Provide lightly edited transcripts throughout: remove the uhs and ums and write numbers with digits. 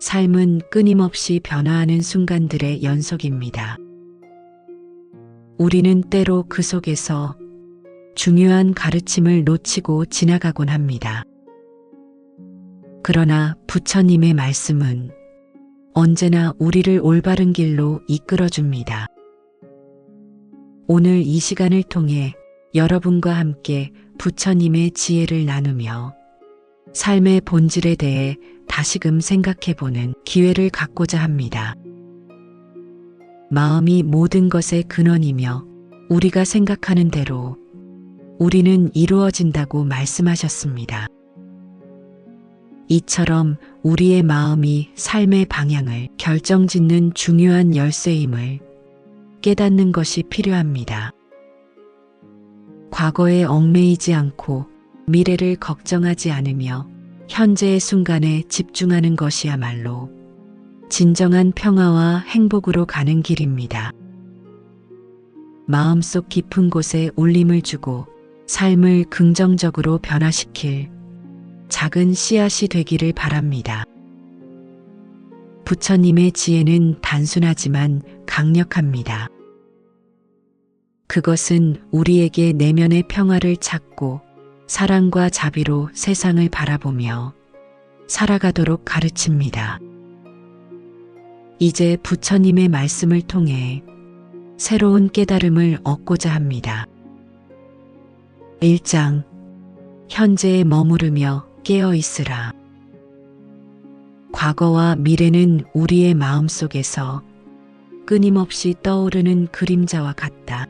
삶은 끊임없이 변화하는 순간들의 연속입니다. 우리는 때로 그 속에서 중요한 가르침을 놓치고 지나가곤 합니다. 그러나 부처님의 말씀은 언제나 우리를 올바른 길로 이끌어줍니다. 오늘 이 시간을 통해 여러분과 함께 부처님의 지혜를 나누며 삶의 본질에 대해 다시금 생각해보는 기회를 갖고자 합니다. 마음이 모든 것의 근원이며 우리가 생각하는 대로 우리는 이루어진다고 말씀하셨습니다. 이처럼 우리의 마음이 삶의 방향을 결정짓는 중요한 열쇠임을 깨닫는 것이 필요합니다. 과거에 얽매이지 않고 미래를 걱정하지 않으며 현재의 순간에 집중하는 것이야말로 진정한 평화와 행복으로 가는 길입니다. 마음속 깊은 곳에 울림을 주고 삶을 긍정적으로 변화시킬 작은 씨앗이 되기를 바랍니다. 부처님의 지혜는 단순하지만 강력합니다. 그것은 우리에게 내면의 평화를 찾고 사랑과 자비로 세상을 바라보며 살아가도록 가르칩니다. 이제 부처님의 말씀을 통해 새로운 깨달음을 얻고자 합니다. 1장 현재에 머무르며 깨어 있으라. 과거와 미래는 우리의 마음속에서 끊임없이 떠오르는 그림자와 같다.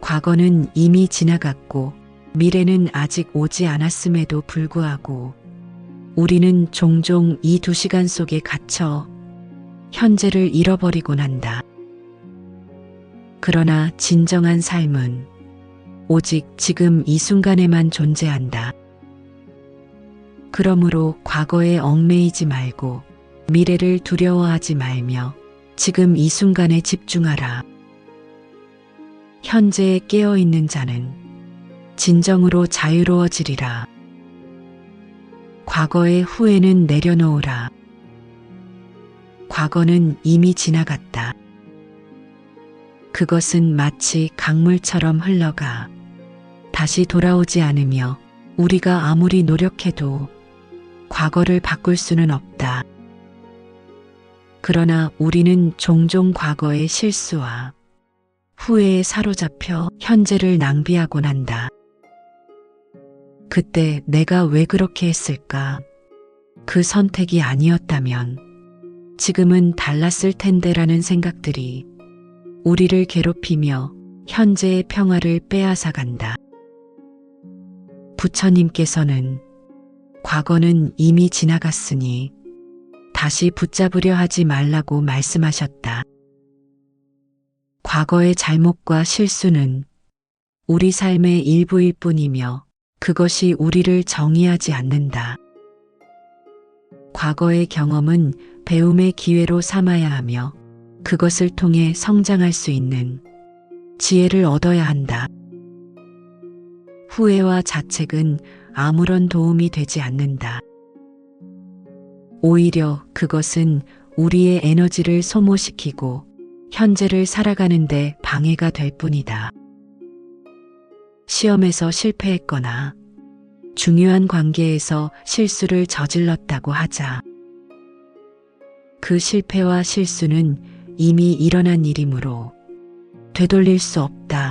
과거는 이미 지나갔고 미래는 아직 오지 않았음에도 불구하고 우리는 종종 이 두 시간 속에 갇혀 현재를 잃어버리곤 한다. 그러나 진정한 삶은 오직 지금 이 순간에만 존재한다. 그러므로 과거에 얽매이지 말고 미래를 두려워하지 말며 지금 이 순간에 집중하라. 현재에 깨어있는 자는 진정으로 자유로워지리라. 과거의 후회는 내려놓으라. 과거는 이미 지나갔다. 그것은 마치 강물처럼 흘러가 다시 돌아오지 않으며 우리가 아무리 노력해도 과거를 바꿀 수는 없다. 그러나 우리는 종종 과거의 실수와 후회에 사로잡혀 현재를 낭비하곤 한다. 그때 내가 왜 그렇게 했을까? 그 선택이 아니었다면 지금은 달랐을 텐데라는 생각들이 우리를 괴롭히며 현재의 평화를 빼앗아간다. 부처님께서는 과거는 이미 지나갔으니 다시 붙잡으려 하지 말라고 말씀하셨다. 과거의 잘못과 실수는 우리 삶의 일부일 뿐이며 그것이 우리를 정의하지 않는다. 과거의 경험은 배움의 기회로 삼아야 하며 그것을 통해 성장할 수 있는 지혜를 얻어야 한다. 후회와 자책은 아무런 도움이 되지 않는다. 오히려 그것은 우리의 에너지를 소모시키고 현재를 살아가는데 방해가 될 뿐이다. 시험에서 실패했거나 중요한 관계에서 실수를 저질렀다고 하자. 그 실패와 실수는 이미 일어난 일이므로 되돌릴 수 없다.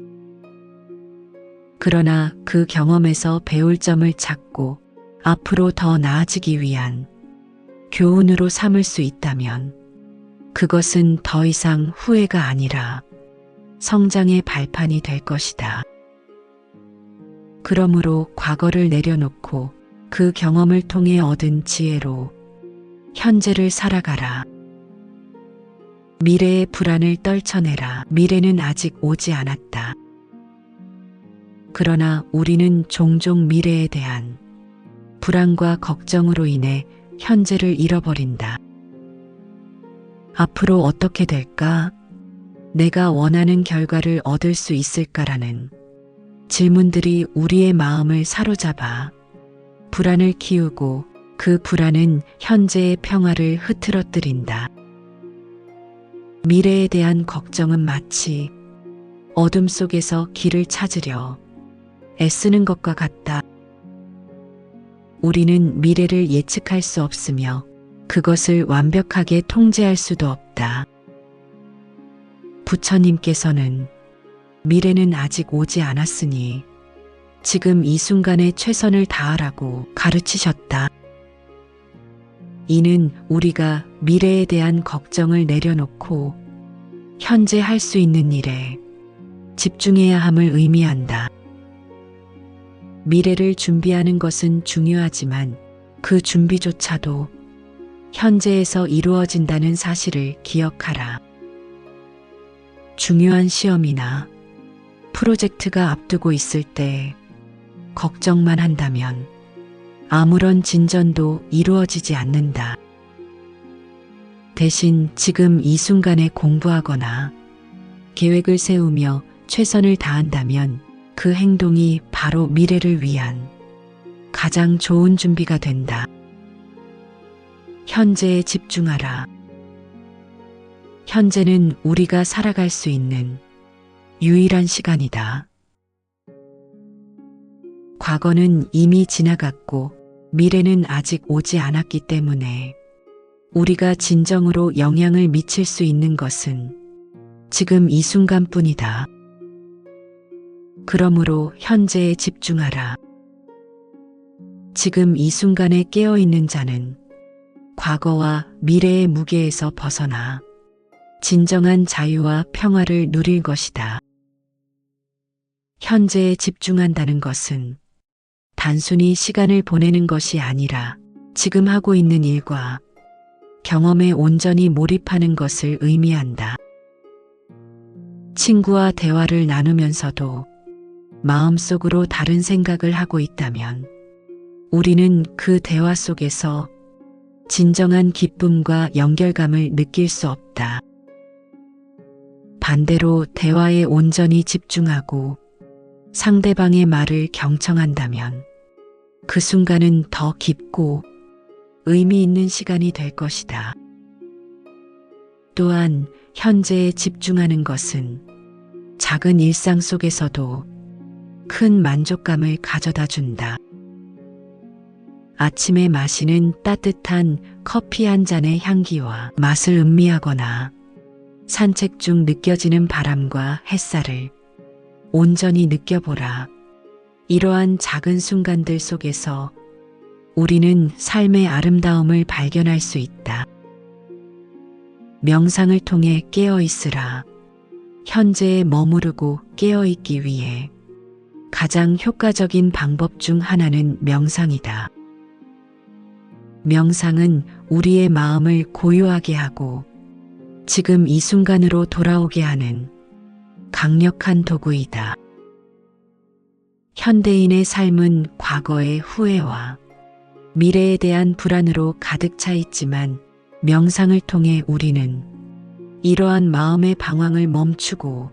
그러나 그 경험에서 배울 점을 찾고 앞으로 더 나아지기 위한 교훈으로 삼을 수 있다면 그것은 더 이상 후회가 아니라 성장의 발판이 될 것이다. 그러므로 과거를 내려놓고 그 경험을 통해 얻은 지혜로 현재를 살아가라. 미래의 불안을 떨쳐내라. 미래는 아직 오지 않았다. 그러나 우리는 종종 미래에 대한 불안과 걱정으로 인해 현재를 잃어버린다. 앞으로 어떻게 될까? 내가 원하는 결과를 얻을 수 있을까라는 질문들이 우리의 마음을 사로잡아 불안을 키우고 그 불안은 현재의 평화를 흐트러뜨린다. 미래에 대한 걱정은 마치 어둠 속에서 길을 찾으려 애쓰는 것과 같다. 우리는 미래를 예측할 수 없으며 그것을 완벽하게 통제할 수도 없다. 부처님께서는 미래는 아직 오지 않았으니 지금 이 순간에 최선을 다하라고 가르치셨다. 이는 우리가 미래에 대한 걱정을 내려놓고 현재 할 수 있는 일에 집중해야 함을 의미한다. 미래를 준비하는 것은 중요하지만 그 준비조차도 현재에서 이루어진다는 사실을 기억하라. 중요한 시험이나 프로젝트가 앞두고 있을 때 걱정만 한다면 아무런 진전도 이루어지지 않는다. 대신 지금 이 순간에 공부하거나 계획을 세우며 최선을 다한다면 그 행동이 바로 미래를 위한 가장 좋은 준비가 된다. 현재에 집중하라. 현재는 우리가 살아갈 수 있는 유일한 시간이다. 과거는 이미 지나갔고 미래는 아직 오지 않았기 때문에 우리가 진정으로 영향을 미칠 수 있는 것은 지금 이 순간뿐이다. 그러므로 현재에 집중하라. 지금 이 순간에 깨어있는 자는 과거와 미래의 무게에서 벗어나 진정한 자유와 평화를 누릴 것이다. 현재에 집중한다는 것은 단순히 시간을 보내는 것이 아니라 지금 하고 있는 일과 경험에 온전히 몰입하는 것을 의미한다. 친구와 대화를 나누면서도 마음속으로 다른 생각을 하고 있다면 우리는 그 대화 속에서 진정한 기쁨과 연결감을 느낄 수 없다. 반대로 대화에 온전히 집중하고 상대방의 말을 경청한다면 그 순간은 더 깊고 의미 있는 시간이 될 것이다. 또한 현재에 집중하는 것은 작은 일상 속에서도 큰 만족감을 가져다 준다. 아침에 마시는 따뜻한 커피 한 잔의 향기와 맛을 음미하거나 산책 중 느껴지는 바람과 햇살을 온전히 느껴보라. 이러한 작은 순간들 속에서 우리는 삶의 아름다움을 발견할 수 있다. 명상을 통해 깨어 있으라. 현재에 머무르고 깨어 있기 위해 가장 효과적인 방법 중 하나는 명상이다. 명상은 우리의 마음을 고요하게 하고 지금 이 순간으로 돌아오게 하는 강력한 도구이다. 현대인의 삶은 과거의 후회와 미래에 대한 불안으로 가득 차 있지만 명상을 통해 우리는 이러한 마음의 방황을 멈추고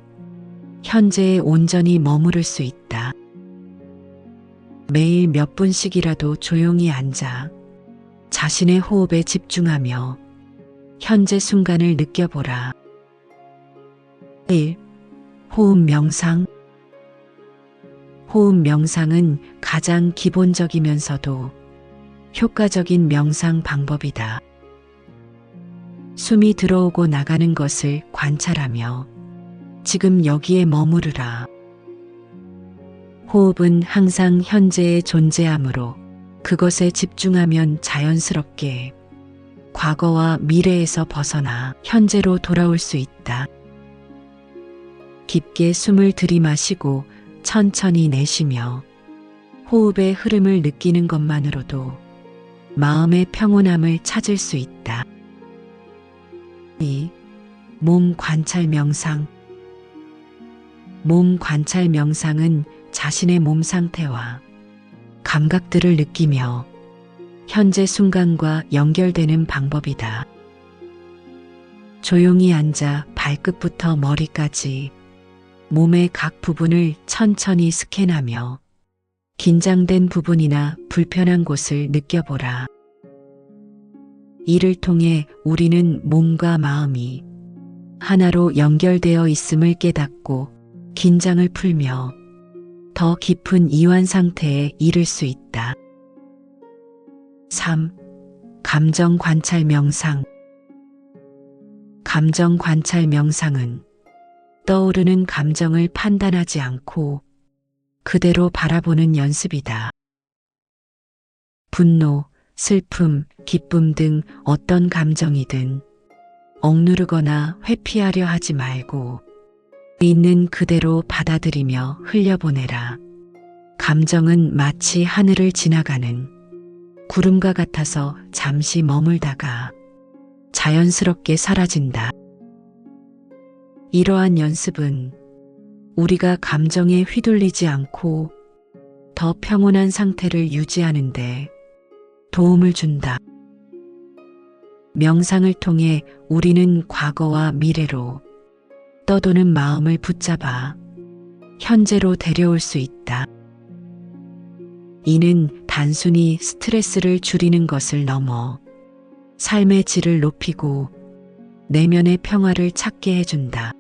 현재에 온전히 머무를 수 있다. 매일 몇 분씩이라도 조용히 앉아 자신의 호흡에 집중하며 현재 순간을 느껴보라. 1. 호흡 명상. 호흡 명상은 가장 기본적이면서도 효과적인 명상 방법이다. 숨이 들어오고 나가는 것을 관찰하며 지금 여기에 머무르라. 호흡은 항상 현재에 존재하므로 그것에 집중하면 자연스럽게 과거와 미래에서 벗어나 현재로 돌아올 수 있다. 깊게 숨을 들이마시고 천천히 내쉬며 호흡의 흐름을 느끼는 것만으로도 마음의 평온함을 찾을 수 있다. 2. 몸 관찰 명상. 몸 관찰 명상은 자신의 몸 상태와 감각들을 느끼며 현재 순간과 연결되는 방법이다. 조용히 앉아 발끝부터 머리까지 몸의 각 부분을 천천히 스캔하며 긴장된 부분이나 불편한 곳을 느껴보라. 이를 통해 우리는 몸과 마음이 하나로 연결되어 있음을 깨닫고 긴장을 풀며 더 깊은 이완 상태에 이를 수 있다. 3. 감정 관찰 명상. 감정 관찰 명상은 떠오르는 감정을 판단하지 않고 그대로 바라보는 연습이다. 분노, 슬픔, 기쁨 등 어떤 감정이든 억누르거나 회피하려 하지 말고 있는 그대로 받아들이며 흘려보내라. 감정은 마치 하늘을 지나가는 구름과 같아서 잠시 머물다가 자연스럽게 사라진다. 이러한 연습은 우리가 감정에 휘둘리지 않고 더 평온한 상태를 유지하는 데 도움을 준다. 명상을 통해 우리는 과거와 미래로 떠도는 마음을 붙잡아 현재로 데려올 수 있다. 이는 단순히 스트레스를 줄이는 것을 넘어 삶의 질을 높이고 내면의 평화를 찾게 해준다.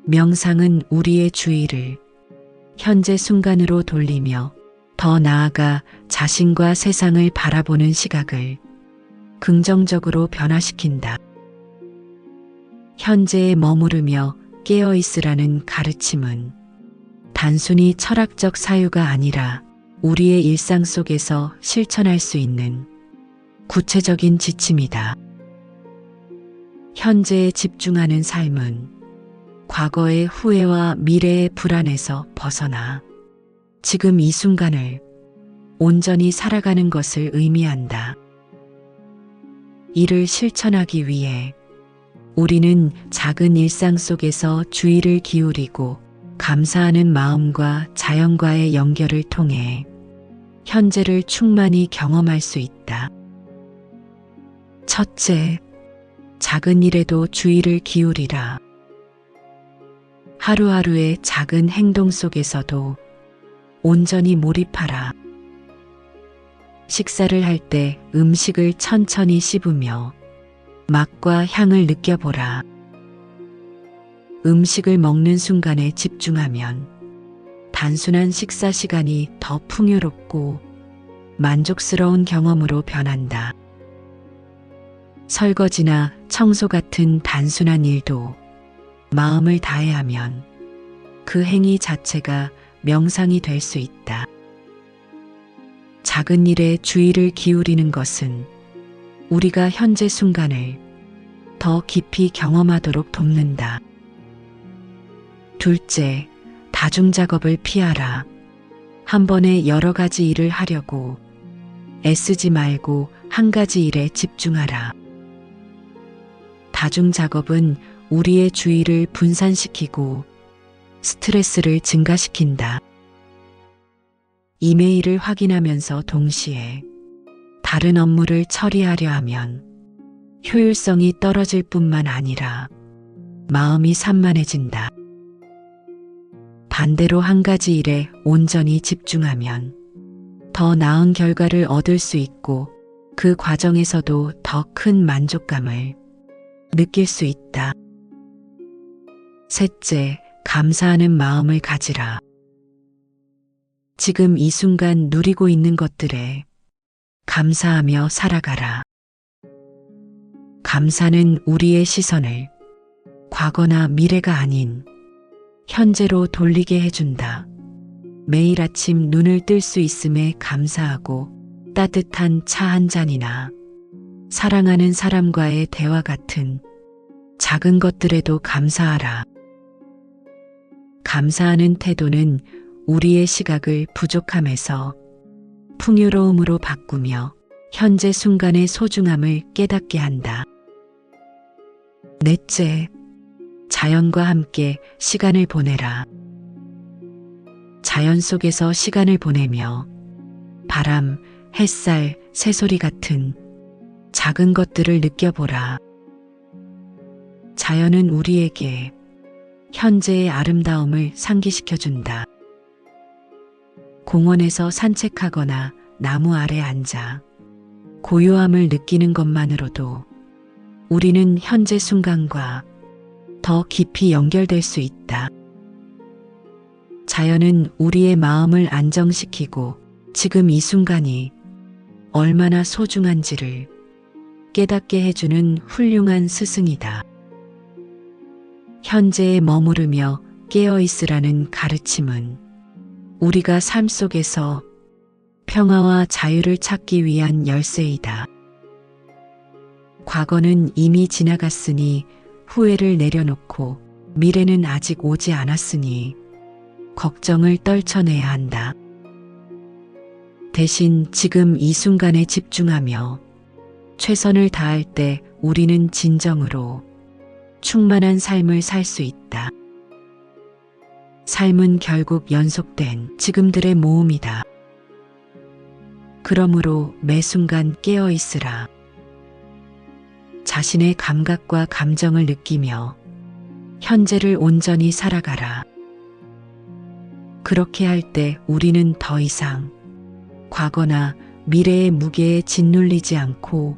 명상은 우리의 주의를 현재 순간으로 돌리며 더 나아가 자신과 세상을 바라보는 시각을 긍정적으로 변화시킨다. 현재에 머무르며 깨어있으라는 가르침은 단순히 철학적 사유가 아니라 우리의 일상 속에서 실천할 수 있는 구체적인 지침이다. 현재에 집중하는 삶은 과거의 후회와 미래의 불안에서 벗어나 지금 이 순간을 온전히 살아가는 것을 의미한다. 이를 실천하기 위해 우리는 작은 일상 속에서 주의를 기울이고 감사하는 마음과 자연과의 연결을 통해 현재를 충만히 경험할 수 있다. 첫째, 작은 일에도 주의를 기울이라. 하루하루의 작은 행동 속에서도 온전히 몰입하라. 식사를 할 때 음식을 천천히 씹으며 맛과 향을 느껴보라. 음식을 먹는 순간에 집중하면 단순한 식사 시간이 더 풍요롭고 만족스러운 경험으로 변한다. 설거지나 청소 같은 단순한 일도 마음을 다해 하면 그 행위 자체가 명상이 될 수 있다. 작은 일에 주의를 기울이는 것은 우리가 현재 순간을 더 깊이 경험하도록 돕는다. 둘째, 다중작업을 피하라. 한 번에 여러 가지 일을 하려고 애쓰지 말고 한 가지 일에 집중하라. 다중작업은 우리의 주의를 분산시키고 스트레스를 증가시킨다. 이메일을 확인하면서 동시에 다른 업무를 처리하려 하면 효율성이 떨어질 뿐만 아니라 마음이 산만해진다. 반대로 한 가지 일에 온전히 집중하면 더 나은 결과를 얻을 수 있고 그 과정에서도 더 큰 만족감을 느낄 수 있다. 셋째, 감사하는 마음을 가지라. 지금 이 순간 누리고 있는 것들에 감사하며 살아가라. 감사는 우리의 시선을 과거나 미래가 아닌 현재로 돌리게 해준다. 매일 아침 눈을 뜰 수 있음에 감사하고 따뜻한 차 한 잔이나 사랑하는 사람과의 대화 같은 작은 것들에도 감사하라. 감사하는 태도는 우리의 시각을 부족함에서 풍요로움으로 바꾸며 현재 순간의 소중함을 깨닫게 한다. 넷째, 자연과 함께 시간을 보내라. 자연 속에서 시간을 보내며 바람, 햇살, 새소리 같은 작은 것들을 느껴보라. 자연은 우리에게 현재의 아름다움을 상기시켜준다. 공원에서 산책하거나 나무 아래 앉아 고요함을 느끼는 것만으로도 우리는 현재 순간과 더 깊이 연결될 수 있다. 자연은 우리의 마음을 안정시키고 지금 이 순간이 얼마나 소중한지를 깨닫게 해주는 훌륭한 스승이다. 현재에 머무르며 깨어있으라는 가르침은 우리가 삶 속에서 평화와 자유를 찾기 위한 열쇠이다. 과거는 이미 지나갔으니 후회를 내려놓고 미래는 아직 오지 않았으니 걱정을 떨쳐내야 한다. 대신 지금 이 순간에 집중하며 최선을 다할 때 우리는 진정으로 충만한 삶을 살 수 있다. 삶은 결국 연속된 지금들의 모음이다. 그러므로 매 순간 깨어 있으라. 자신의 감각과 감정을 느끼며 현재를 온전히 살아가라. 그렇게 할 때 우리는 더 이상 과거나 미래의 무게에 짓눌리지 않고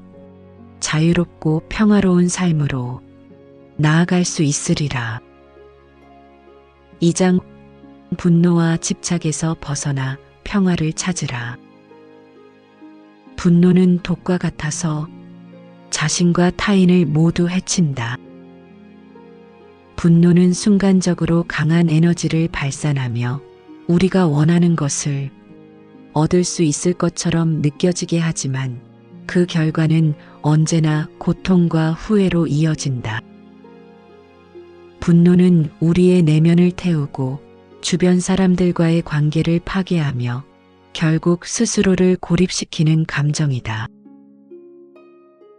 자유롭고 평화로운 삶으로 나아갈 수 있으리라. 2장 분노와 집착에서 벗어나 평화를 찾으라. 분노는 독과 같아서 자신과 타인을 모두 해친다. 분노는 순간적으로 강한 에너지를 발산하며 우리가 원하는 것을 얻을 수 있을 것처럼 느껴지게 하지만 그 결과는 언제나 고통과 후회로 이어진다. 분노는 우리의 내면을 태우고 주변 사람들과의 관계를 파괴하며 결국 스스로를 고립시키는 감정이다.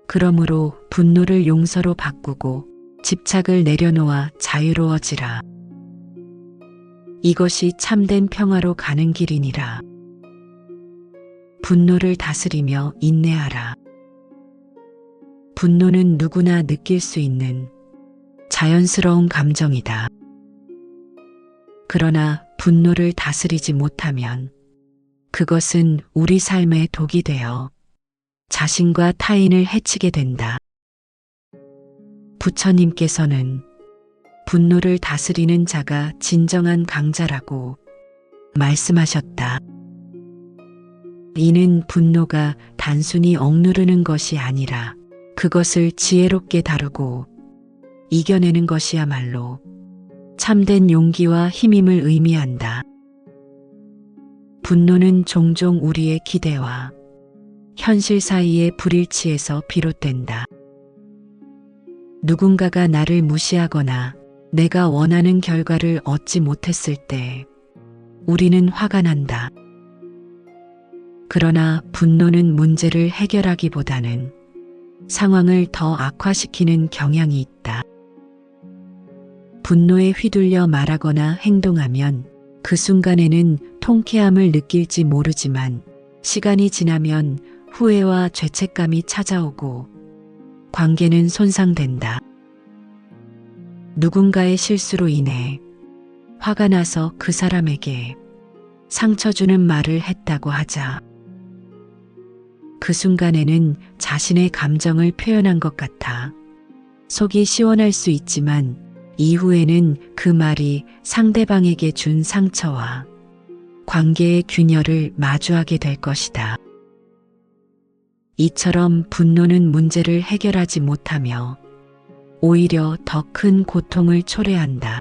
그러므로 분노를 용서로 바꾸고 집착을 내려놓아 자유로워지라. 이것이 참된 평화로 가는 길이니라. 분노를 다스리며 인내하라. 분노는 누구나 느낄 수 있는 자연스러운 감정이다. 그러나 분노를 다스리지 못하면 그것은 우리 삶의 독이 되어 자신과 타인을 해치게 된다. 부처님께서는 분노를 다스리는 자가 진정한 강자라고 말씀하셨다. 이는 분노가 단순히 억누르는 것이 아니라 그것을 지혜롭게 다루고 이겨내는 것이야말로 참된 용기와 힘임을 의미한다. 분노는 종종 우리의 기대와 현실 사이의 불일치에서 비롯된다. 누군가가 나를 무시하거나 내가 원하는 결과를 얻지 못했을 때 우리는 화가 난다. 그러나 분노는 문제를 해결하기보다는 상황을 더 악화시키는 경향이 있다. 분노에 휘둘려 말하거나 행동하면 그 순간에는 통쾌함을 느낄지 모르지만 시간이 지나면 후회와 죄책감이 찾아오고 관계는 손상된다. 누군가의 실수로 인해 화가 나서 그 사람에게 상처 주는 말을 했다고 하자. 그 순간에는 자신의 감정을 표현한 것 같아 속이 시원할 수 있지만 이후에는 그 말이 상대방에게 준 상처와 관계의 균열을 마주하게 될 것이다. 이처럼 분노는 문제를 해결하지 못하며 오히려 더 큰 고통을 초래한다.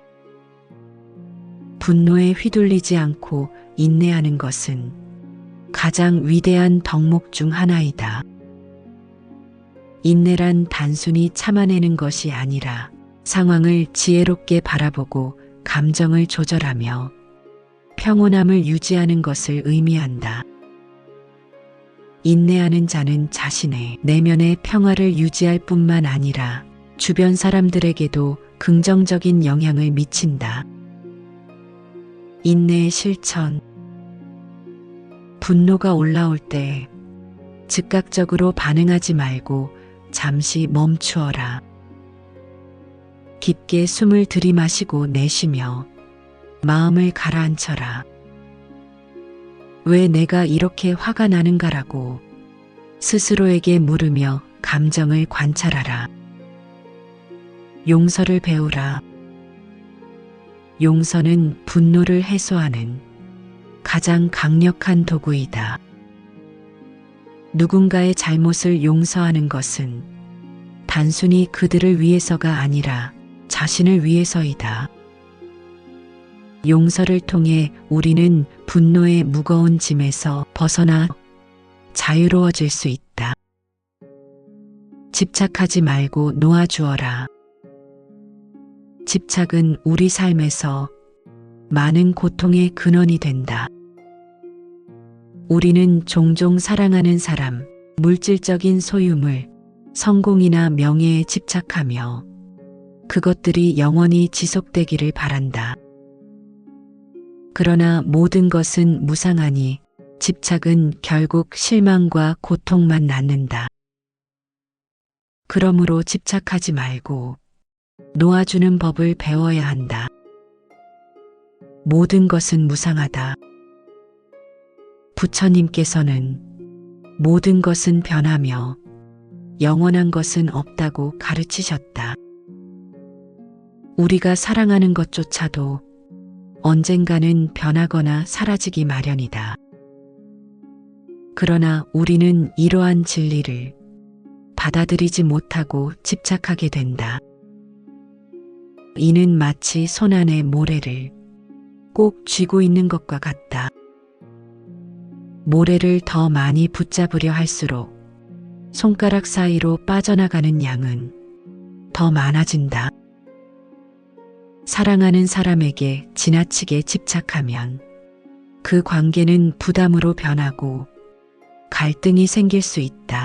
분노에 휘둘리지 않고 인내하는 것은 가장 위대한 덕목 중 하나이다. 인내란 단순히 참아내는 것이 아니라 상황을 지혜롭게 바라보고 감정을 조절하며 평온함을 유지하는 것을 의미한다. 인내하는 자는 자신의 내면의 평화를 유지할 뿐만 아니라 주변 사람들에게도 긍정적인 영향을 미친다. 인내의 실천. 분노가 올라올 때 즉각적으로 반응하지 말고 잠시 멈추어라. 깊게 숨을 들이마시고 내쉬며 마음을 가라앉혀라. 왜 내가 이렇게 화가 나는가라고 스스로에게 물으며 감정을 관찰하라. 용서를 배우라. 용서는 분노를 해소하는 가장 강력한 도구이다. 누군가의 잘못을 용서하는 것은 단순히 그들을 위해서가 아니라 자신을 위해서이다. 용서를 통해 우리는 분노의 무거운 짐에서 벗어나 자유로워질 수 있다. 집착하지 말고 놓아주어라. 집착은 우리 삶에서 많은 고통의 근원이 된다. 우리는 종종 사랑하는 사람, 물질적인 소유물, 성공이나 명예에 집착하며 그것들이 영원히 지속되기를 바란다. 그러나 모든 것은 무상하니 집착은 결국 실망과 고통만 낳는다. 그러므로 집착하지 말고 놓아주는 법을 배워야 한다. 모든 것은 무상하다. 부처님께서는 모든 것은 변하며 영원한 것은 없다고 가르치셨다. 우리가 사랑하는 것조차도 언젠가는 변하거나 사라지기 마련이다. 그러나 우리는 이러한 진리를 받아들이지 못하고 집착하게 된다. 이는 마치 손안에 모래를 꼭 쥐고 있는 것과 같다. 모래를 더 많이 붙잡으려 할수록 손가락 사이로 빠져나가는 양은 더 많아진다. 사랑하는 사람에게 지나치게 집착하면 그 관계는 부담으로 변하고 갈등이 생길 수 있다.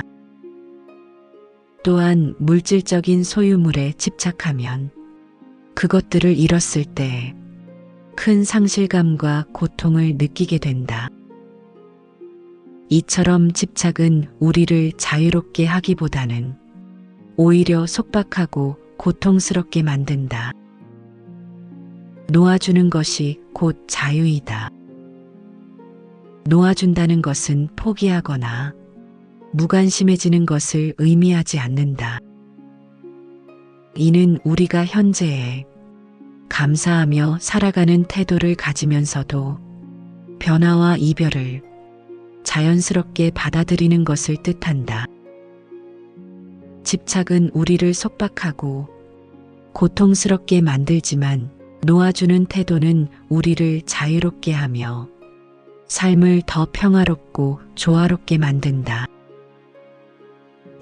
또한 물질적인 소유물에 집착하면 그것들을 잃었을 때 큰 상실감과 고통을 느끼게 된다. 이처럼 집착은 우리를 자유롭게 하기보다는 오히려 속박하고 고통스럽게 만든다. 놓아주는 것이 곧 자유이다. 놓아준다는 것은 포기하거나 무관심해지는 것을 의미하지 않는다. 이는 우리가 현재에 감사하며 살아가는 태도를 가지면서도 변화와 이별을 자연스럽게 받아들이는 것을 뜻한다. 집착은 우리를 속박하고 고통스럽게 만들지만 놓아주는 태도는 우리를 자유롭게 하며 삶을 더 평화롭고 조화롭게 만든다.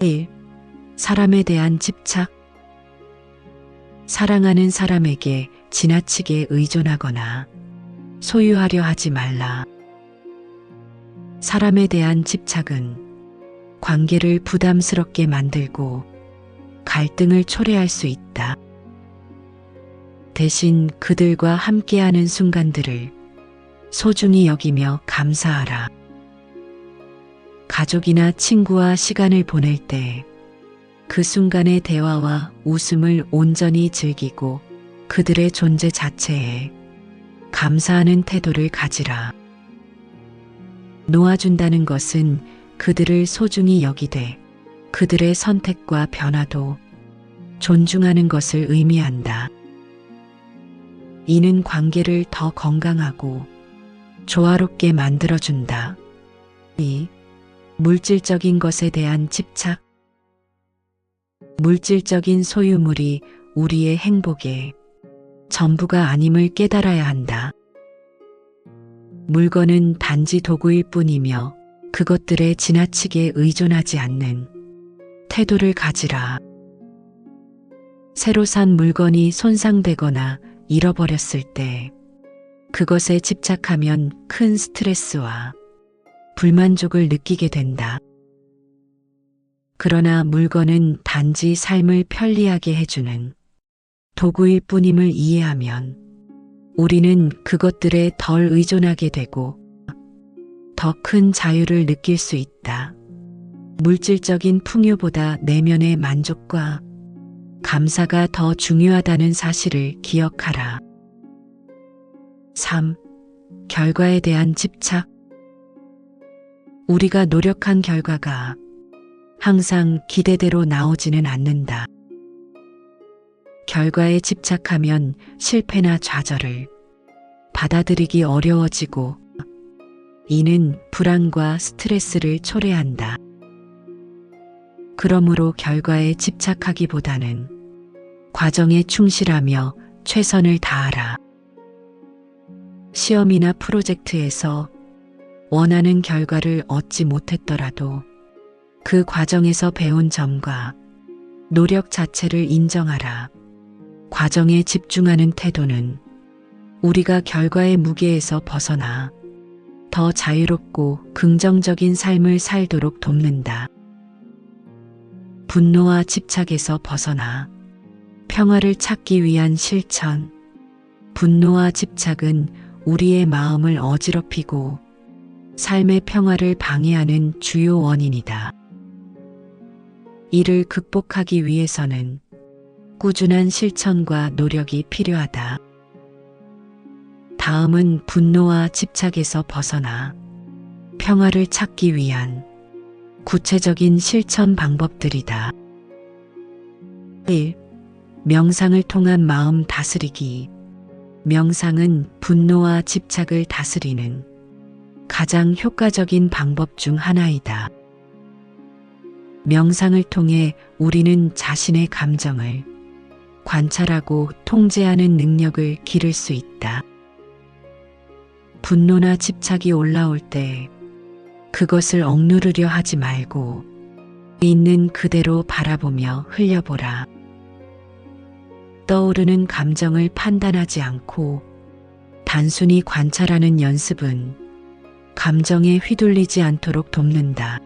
1. 사람에 대한 집착. 사랑하는 사람에게 지나치게 의존하거나 소유하려 하지 말라. 사람에 대한 집착은 관계를 부담스럽게 만들고 갈등을 초래할 수 있다. 대신 그들과 함께하는 순간들을 소중히 여기며 감사하라. 가족이나 친구와 시간을 보낼 때 그 순간의 대화와 웃음을 온전히 즐기고 그들의 존재 자체에 감사하는 태도를 가지라. 놓아준다는 것은 그들을 소중히 여기되 그들의 선택과 변화도 존중하는 것을 의미한다. 이는 관계를 더 건강하고 조화롭게 만들어준다. 2. 물질적인 것에 대한 집착. 물질적인 소유물이 우리의 행복의 전부가 아님을 깨달아야 한다. 물건은 단지 도구일 뿐이며 그것들에 지나치게 의존하지 않는 태도를 가지라. 새로 산 물건이 손상되거나 잃어버렸을 때 그것에 집착하면 큰 스트레스와 불만족을 느끼게 된다. 그러나 물건은 단지 삶을 편리하게 해주는 도구일 뿐임을 이해하면 우리는 그것들에 덜 의존하게 되고 더 큰 자유를 느낄 수 있다. 물질적인 풍요보다 내면의 만족과 감사가 더 중요하다는 사실을 기억하라. 3. 결과에 대한 집착. 우리가 노력한 결과가 항상 기대대로 나오지는 않는다. 결과에 집착하면 실패나 좌절을 받아들이기 어려워지고 이는 불안과 스트레스를 초래한다. 그러므로 결과에 집착하기보다는 과정에 충실하며 최선을 다하라. 시험이나 프로젝트에서 원하는 결과를 얻지 못했더라도 그 과정에서 배운 점과 노력 자체를 인정하라. 과정에 집중하는 태도는 우리가 결과의 무게에서 벗어나 더 자유롭고 긍정적인 삶을 살도록 돕는다. 분노와 집착에서 벗어나 평화를 찾기 위한 실천. 분노와 집착은 우리의 마음을 어지럽히고 삶의 평화를 방해하는 주요 원인이다. 이를 극복하기 위해서는 꾸준한 실천과 노력이 필요하다. 다음은 분노와 집착에서 벗어나 평화를 찾기 위한 구체적인 실천 방법들이다. 1. 명상을 통한 마음 다스리기. 명상은 분노와 집착을 다스리는 가장 효과적인 방법 중 하나이다. 명상을 통해 우리는 자신의 감정을 관찰하고 통제하는 능력을 기를 수 있다. 분노나 집착이 올라올 때 그것을 억누르려 하지 말고 있는 그대로 바라보며 흘려보라. 떠오르는 감정을 판단하지 않고 단순히 관찰하는 연습은 감정에 휘둘리지 않도록 돕는다.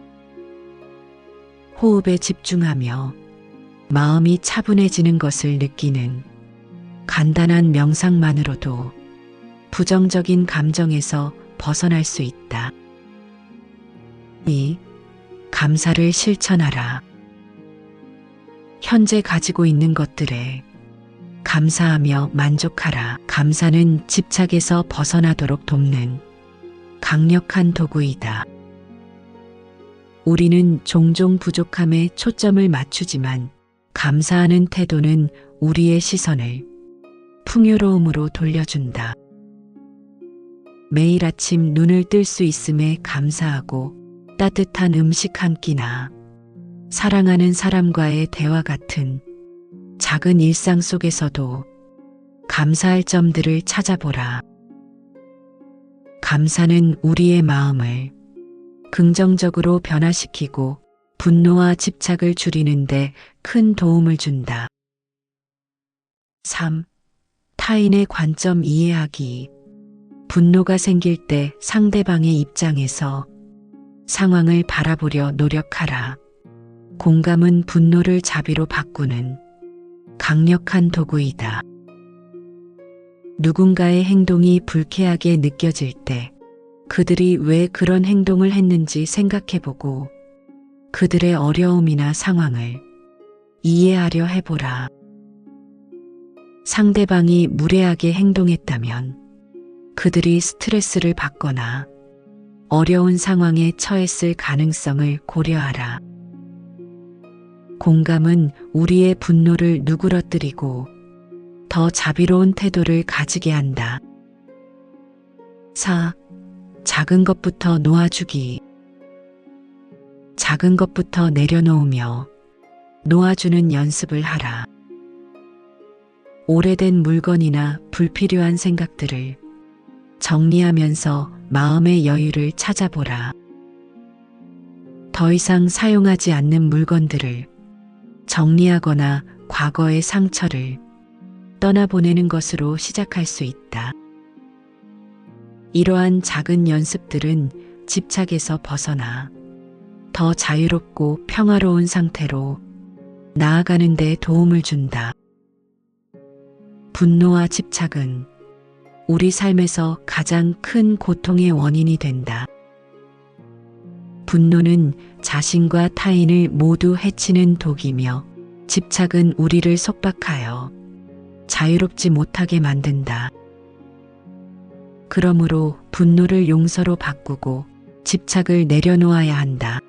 호흡에 집중하며 마음이 차분해지는 것을 느끼는 간단한 명상만으로도 부정적인 감정에서 벗어날 수 있다. 2. 감사를 실천하라. 현재 가지고 있는 것들에 감사하며 만족하라. 감사는 집착에서 벗어나도록 돕는 강력한 도구이다. 우리는 종종 부족함에 초점을 맞추지만 감사하는 태도는 우리의 시선을 풍요로움으로 돌려준다. 매일 아침 눈을 뜰 수 있음에 감사하고 따뜻한 음식 한 끼나 사랑하는 사람과의 대화 같은 작은 일상 속에서도 감사할 점들을 찾아보라. 감사는 우리의 마음을 긍정적으로 변화시키고 분노와 집착을 줄이는 데 큰 도움을 준다. 3. 타인의 관점 이해하기. 분노가 생길 때 상대방의 입장에서 상황을 바라보려 노력하라. 공감은 분노를 자비로 바꾸는 강력한 도구이다. 누군가의 행동이 불쾌하게 느껴질 때 그들이 왜 그런 행동을 했는지 생각해보고 그들의 어려움이나 상황을 이해하려 해보라. 상대방이 무례하게 행동했다면 그들이 스트레스를 받거나 어려운 상황에 처했을 가능성을 고려하라. 공감은 우리의 분노를 누그러뜨리고 더 자비로운 태도를 가지게 한다. 4. 작은 것부터 놓아주기. 작은 것부터 내려놓으며 놓아주는 연습을 하라. 오래된 물건이나 불필요한 생각들을 정리하면서 마음의 여유를 찾아보라. 더 이상 사용하지 않는 물건들을 정리하거나 과거의 상처를 떠나보내는 것으로 시작할 수 있다. 이러한 작은 연습들은 집착에서 벗어나 더 자유롭고 평화로운 상태로 나아가는 데 도움을 준다. 분노와 집착은 우리 삶에서 가장 큰 고통의 원인이 된다. 분노는 자신과 타인을 모두 해치는 독이며 집착은 우리를 속박하여 자유롭지 못하게 만든다. 그러므로 분노를 용서로 바꾸고 집착을 내려놓아야 한다.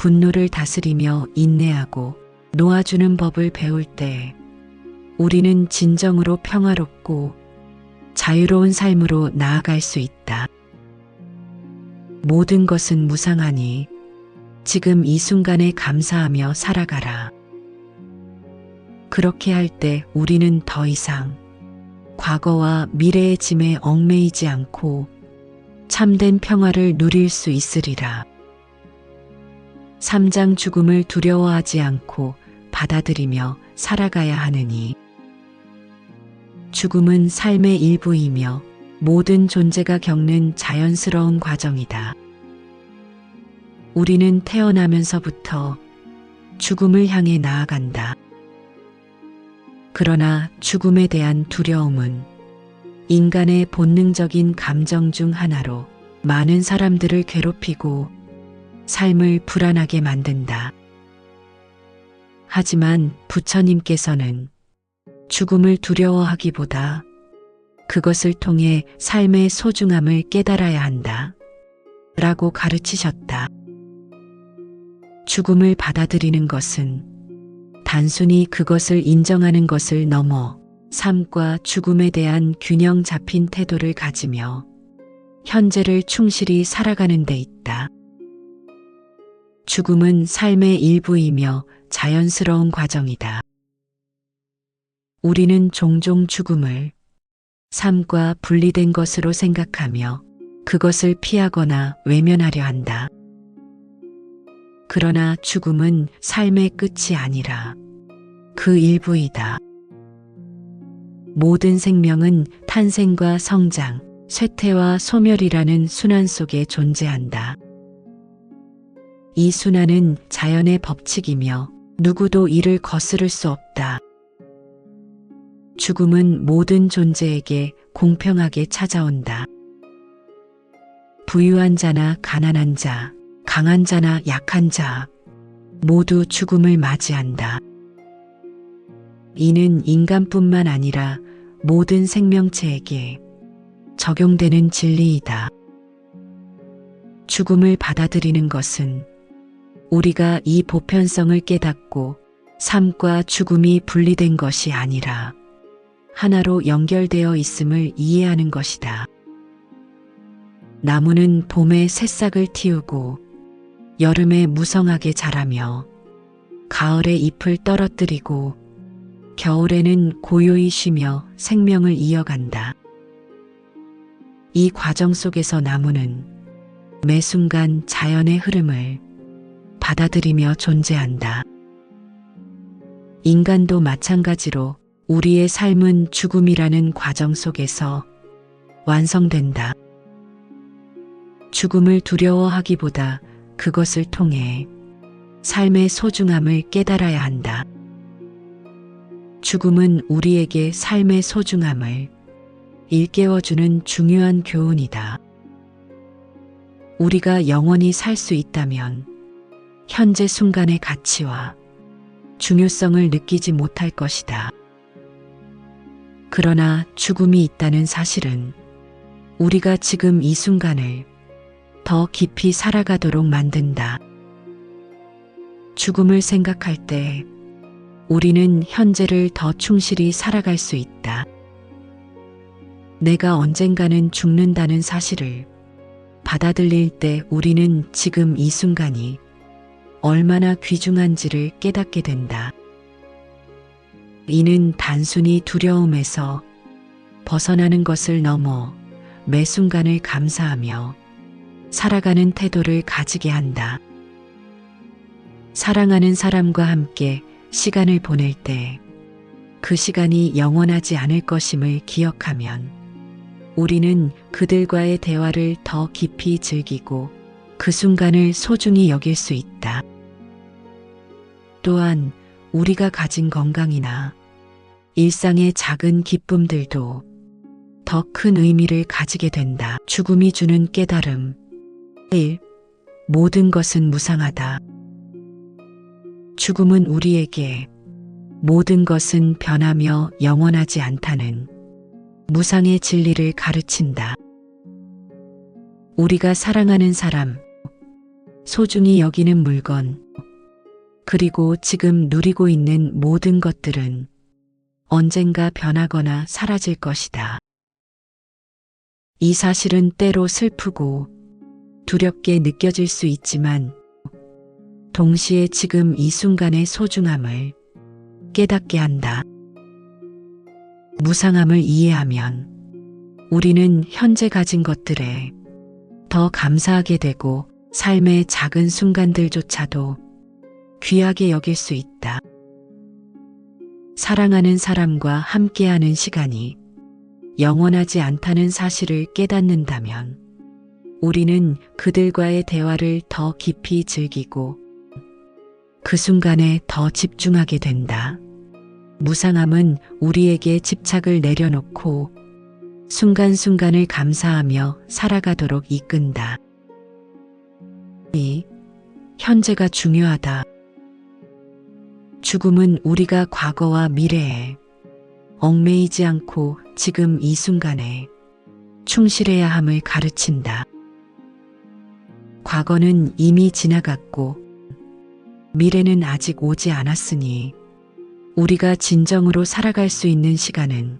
분노를 다스리며 인내하고 놓아주는 법을 배울 때 우리는 진정으로 평화롭고 자유로운 삶으로 나아갈 수 있다. 모든 것은 무상하니 지금 이 순간에 감사하며 살아가라. 그렇게 할 때 우리는 더 이상 과거와 미래의 짐에 얽매이지 않고 참된 평화를 누릴 수 있으리라. 3장 죽음을 두려워하지 않고 받아들이며 살아가야 하느니 죽음은 삶의 일부이며 모든 존재가 겪는 자연스러운 과정이다. 우리는 태어나면서부터 죽음을 향해 나아간다. 그러나 죽음에 대한 두려움은 인간의 본능적인 감정 중 하나로 많은 사람들을 괴롭히고 삶을 불안하게 만든다. 하지만 부처님께서는 죽음을 두려워하기보다 그것을 통해 삶의 소중함을 깨달아야 한다. 라고 가르치셨다. 죽음을 받아들이는 것은 단순히 그것을 인정하는 것을 넘어 삶과 죽음에 대한 균형 잡힌 태도를 가지며 현재를 충실히 살아가는 데 있다. 죽음은 삶의 일부이며 자연스러운 과정이다. 우리는 종종 죽음을 삶과 분리된 것으로 생각하며 그것을 피하거나 외면하려 한다. 그러나 죽음은 삶의 끝이 아니라 그 일부이다. 모든 생명은 탄생과 성장, 쇠퇴와 소멸이라는 순환 속에 존재한다. 이 순환은 자연의 법칙이며 누구도 이를 거스를 수 없다. 죽음은 모든 존재에게 공평하게 찾아온다. 부유한 자나 가난한 자, 강한 자나 약한 자, 모두 죽음을 맞이한다. 이는 인간뿐만 아니라 모든 생명체에게 적용되는 진리이다. 죽음을 받아들이는 것은 우리가 이 보편성을 깨닫고 삶과 죽음이 분리된 것이 아니라 하나로 연결되어 있음을 이해하는 것이다. 나무는 봄에 새싹을 틔우고 여름에 무성하게 자라며 가을에 잎을 떨어뜨리고 겨울에는 고요히 쉬며 생명을 이어간다. 이 과정 속에서 나무는 매 순간 자연의 흐름을 받아들이며 존재한다. 인간도 마찬가지로 우리의 삶은 죽음이라는 과정 속에서 완성된다. 죽음을 두려워하기보다 그것을 통해 삶의 소중함을 깨달아야 한다. 죽음은 우리에게 삶의 소중함을 일깨워주는 중요한 교훈이다. 우리가 영원히 살 수 있다면 현재 순간의 가치와 중요성을 느끼지 못할 것이다. 그러나 죽음이 있다는 사실은 우리가 지금 이 순간을 더 깊이 살아가도록 만든다. 죽음을 생각할 때 우리는 현재를 더 충실히 살아갈 수 있다. 내가 언젠가는 죽는다는 사실을 받아들일 때 우리는 지금 이 순간이 얼마나 귀중한지를 깨닫게 된다. 이는 단순히 두려움에서 벗어나는 것을 넘어 매 순간을 감사하며 살아가는 태도를 가지게 한다. 사랑하는 사람과 함께 시간을 보낼 때 그 시간이 영원하지 않을 것임을 기억하면 우리는 그들과의 대화를 더 깊이 즐기고 그 순간을 소중히 여길 수 있다. 또한 우리가 가진 건강이나 일상의 작은 기쁨들도 더 큰 의미를 가지게 된다. 죽음이 주는 깨달음. 1. 모든 것은 무상하다. 죽음은 우리에게 모든 것은 변하며 영원하지 않다는 무상의 진리를 가르친다. 우리가 사랑하는 사람, 소중히 여기는 물건, 그리고 지금 누리고 있는 모든 것들은 언젠가 변하거나 사라질 것이다. 이 사실은 때로 슬프고 두렵게 느껴질 수 있지만 동시에 지금 이 순간의 소중함을 깨닫게 한다. 무상함을 이해하면 우리는 현재 가진 것들에 더 감사하게 되고 삶의 작은 순간들조차도 귀하게 여길 수 있다. 사랑하는 사람과 함께하는 시간이 영원하지 않다는 사실을 깨닫는다면 우리는 그들과의 대화를 더 깊이 즐기고 그 순간에 더 집중하게 된다. 무상함은 우리에게 집착을 내려놓고 순간순간을 감사하며 살아가도록 이끈다. 이 현재가 중요하다. 죽음은 우리가 과거와 미래에 얽매이지 않고 지금 이 순간에 충실해야 함을 가르친다. 과거는 이미 지나갔고 미래는 아직 오지 않았으니 우리가 진정으로 살아갈 수 있는 시간은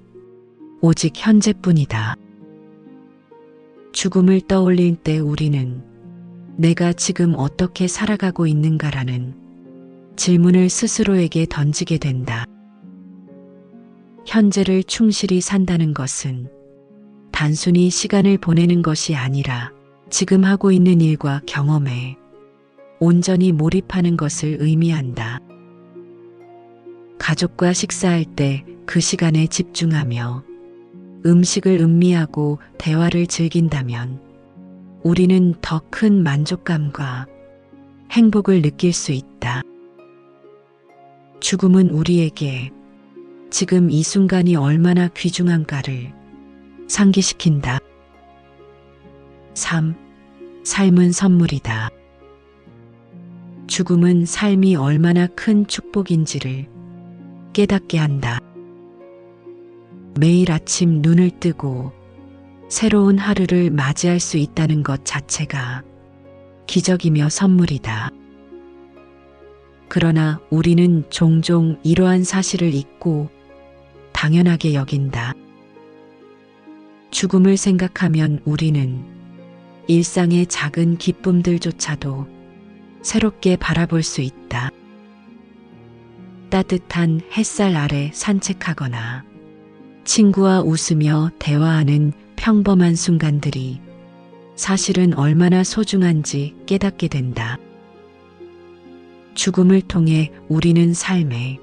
오직 현재뿐이다. 죽음을 떠올릴 때 우리는 내가 지금 어떻게 살아가고 있는가라는 질문을 스스로에게 던지게 된다. 현재를 충실히 산다는 것은 단순히 시간을 보내는 것이 아니라 지금 하고 있는 일과 경험에 온전히 몰입하는 것을 의미한다. 가족과 식사할 때 그 시간에 집중하며 음식을 음미하고 대화를 즐긴다면 우리는 더 큰 만족감과 행복을 느낄 수 있다. 죽음은 우리에게 지금 이 순간이 얼마나 귀중한가를 상기시킨다. 3. 삶은 선물이다. 죽음은 삶이 얼마나 큰 축복인지를 깨닫게 한다. 매일 아침 눈을 뜨고 새로운 하루를 맞이할 수 있다는 것 자체가 기적이며 선물이다. 그러나 우리는 종종 이러한 사실을 잊고 당연하게 여긴다. 죽음을 생각하면 우리는 일상의 작은 기쁨들조차도 새롭게 바라볼 수 있다. 따뜻한 햇살 아래 산책하거나 친구와 웃으며 대화하는 평범한 순간들이 사실은 얼마나 소중한지 깨닫게 된다. 죽음을 통해 우리는 삶의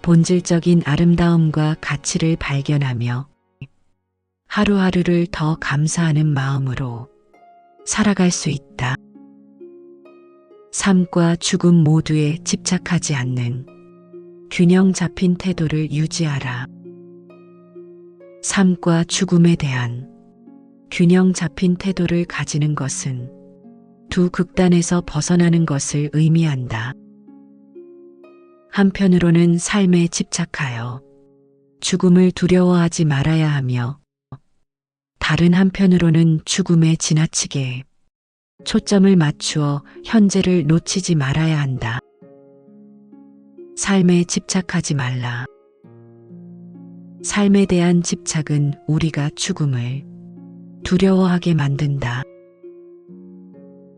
본질적인 아름다움과 가치를 발견하며 하루하루를 더 감사하는 마음으로 살아갈 수 있다. 삶과 죽음 모두에 집착하지 않는 균형 잡힌 태도를 유지하라. 삶과 죽음에 대한 균형 잡힌 태도를 가지는 것은 두 극단에서 벗어나는 것을 의미한다. 한편으로는 삶에 집착하여 죽음을 두려워하지 말아야 하며 다른 한편으로는 죽음에 지나치게 초점을 맞추어 현재를 놓치지 말아야 한다. 삶에 집착하지 말라. 삶에 대한 집착은 우리가 죽음을 두려워하게 만든다.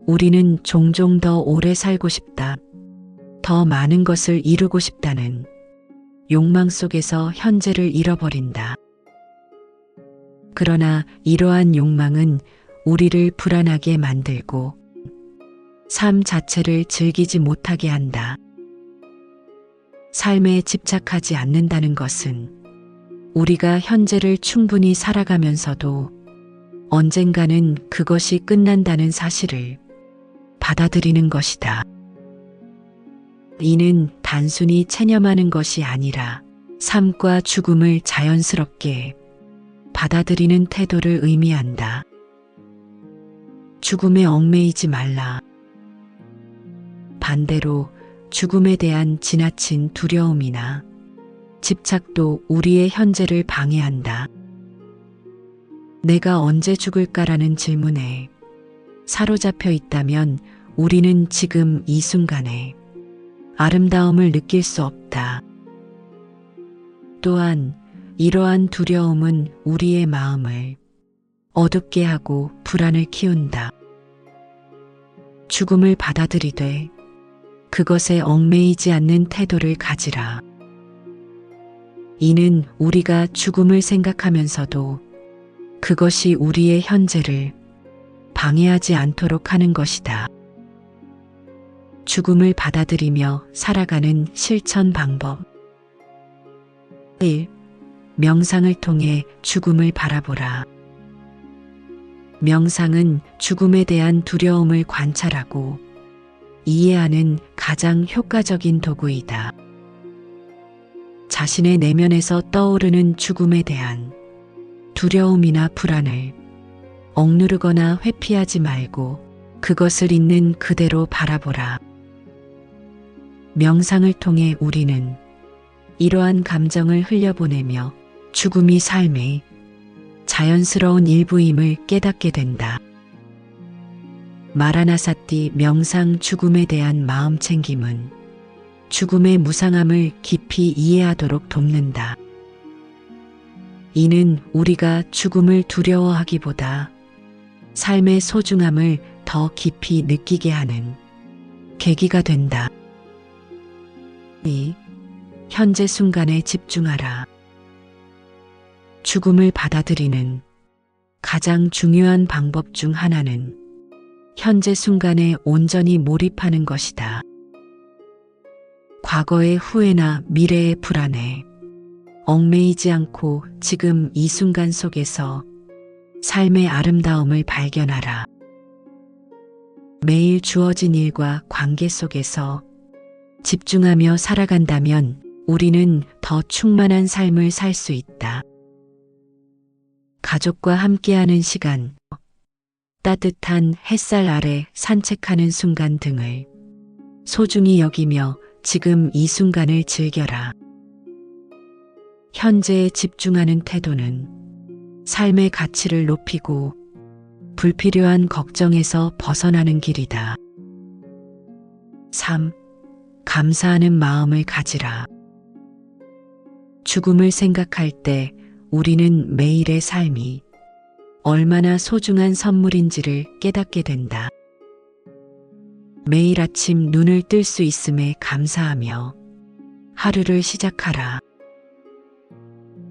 우리는 종종 더 오래 살고 싶다, 더 많은 것을 이루고 싶다는 욕망 속에서 현재를 잃어버린다. 그러나 이러한 욕망은 우리를 불안하게 만들고 삶 자체를 즐기지 못하게 한다. 삶에 집착하지 않는다는 것은 우리가 현재를 충분히 살아가면서도 언젠가는 그것이 끝난다는 사실을 받아들이는 것이다. 이는 단순히 체념하는 것이 아니라 삶과 죽음을 자연스럽게 받아들이는 태도를 의미한다. 죽음에 얽매이지 말라. 반대로 죽음에 대한 지나친 두려움이나 집착도 우리의 현재를 방해한다. 내가 언제 죽을까라는 질문에 사로잡혀 있다면 우리는 지금 이 순간에 아름다움을 느낄 수 없다. 또한 이러한 두려움은 우리의 마음을 어둡게 하고 불안을 키운다. 죽음을 받아들이되 그것에 얽매이지 않는 태도를 가지라. 이는 우리가 죽음을 생각하면서도 그것이 우리의 현재를 방해하지 않도록 하는 것이다. 죽음을 받아들이며 살아가는 실천 방법. 1. 명상을 통해 죽음을 바라보라. 명상은 죽음에 대한 두려움을 관찰하고 이해하는 가장 효과적인 도구이다. 자신의 내면에서 떠오르는 죽음에 대한 두려움이나 불안을 억누르거나 회피하지 말고 그것을 있는 그대로 바라보라. 명상을 통해 우리는 이러한 감정을 흘려보내며 죽음이 삶의 자연스러운 일부임을 깨닫게 된다. 마라나사티 명상 죽음에 대한 마음 챙김은 죽음의 무상함을 깊이 이해하도록 돕는다. 이는 우리가 죽음을 두려워하기보다 삶의 소중함을 더 깊이 느끼게 하는 계기가 된다. 2. 현재 순간에 집중하라. 죽음을 받아들이는 가장 중요한 방법 중 하나는 현재 순간에 온전히 몰입하는 것이다. 과거의 후회나 미래의 불안에 얽매이지 않고 지금 이 순간 속에서 삶의 아름다움을 발견하라. 매일 주어진 일과 관계 속에서 집중하며 살아간다면 우리는 더 충만한 삶을 살 수 있다. 가족과 함께하는 시간, 따뜻한 햇살 아래 산책하는 순간 등을 소중히 여기며 지금 이 순간을 즐겨라. 현재에 집중하는 태도는 삶의 가치를 높이고 불필요한 걱정에서 벗어나는 길이다. 3. 감사하는 마음을 가지라. 죽음을 생각할 때 우리는 매일의 삶이 얼마나 소중한 선물인지를 깨닫게 된다. 매일 아침 눈을 뜰 수 있음에 감사하며 하루를 시작하라.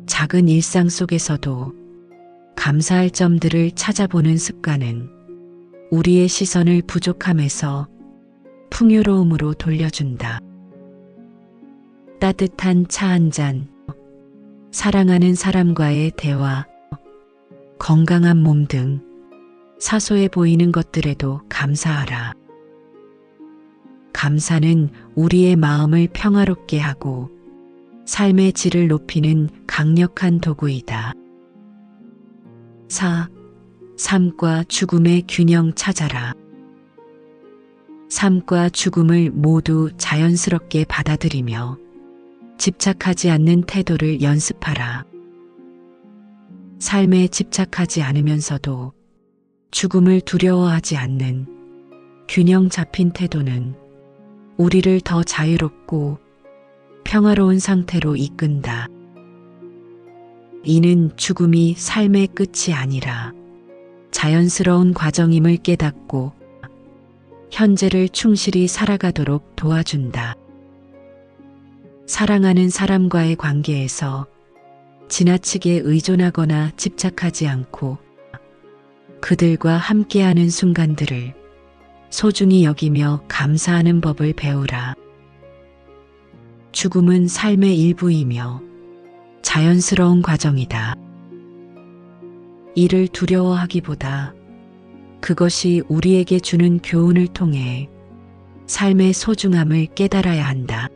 작은 일상 속에서도 감사할 점들을 찾아보는 습관은 우리의 시선을 부족함에서 풍요로움으로 돌려준다. 따뜻한 차 한 잔, 사랑하는 사람과의 대화, 건강한 몸 등 사소해 보이는 것들에도 감사하라. 감사는 우리의 마음을 평화롭게 하고 삶의 질을 높이는 강력한 도구이다. 4. 삶과 죽음의 균형 찾아라. 삶과 죽음을 모두 자연스럽게 받아들이며 집착하지 않는 태도를 연습하라. 삶에 집착하지 않으면서도 죽음을 두려워하지 않는 균형 잡힌 태도는 우리를 더 자유롭고 평화로운 상태로 이끈다. 이는 죽음이 삶의 끝이 아니라 자연스러운 과정임을 깨닫고 현재를 충실히 살아가도록 도와준다. 사랑하는 사람과의 관계에서 지나치게 의존하거나 집착하지 않고 그들과 함께하는 순간들을 소중히 여기며 감사하는 법을 배우라. 죽음은 삶의 일부이며 자연스러운 과정이다. 이를 두려워하기보다 그것이 우리에게 주는 교훈을 통해 삶의 소중함을 깨달아야 한다.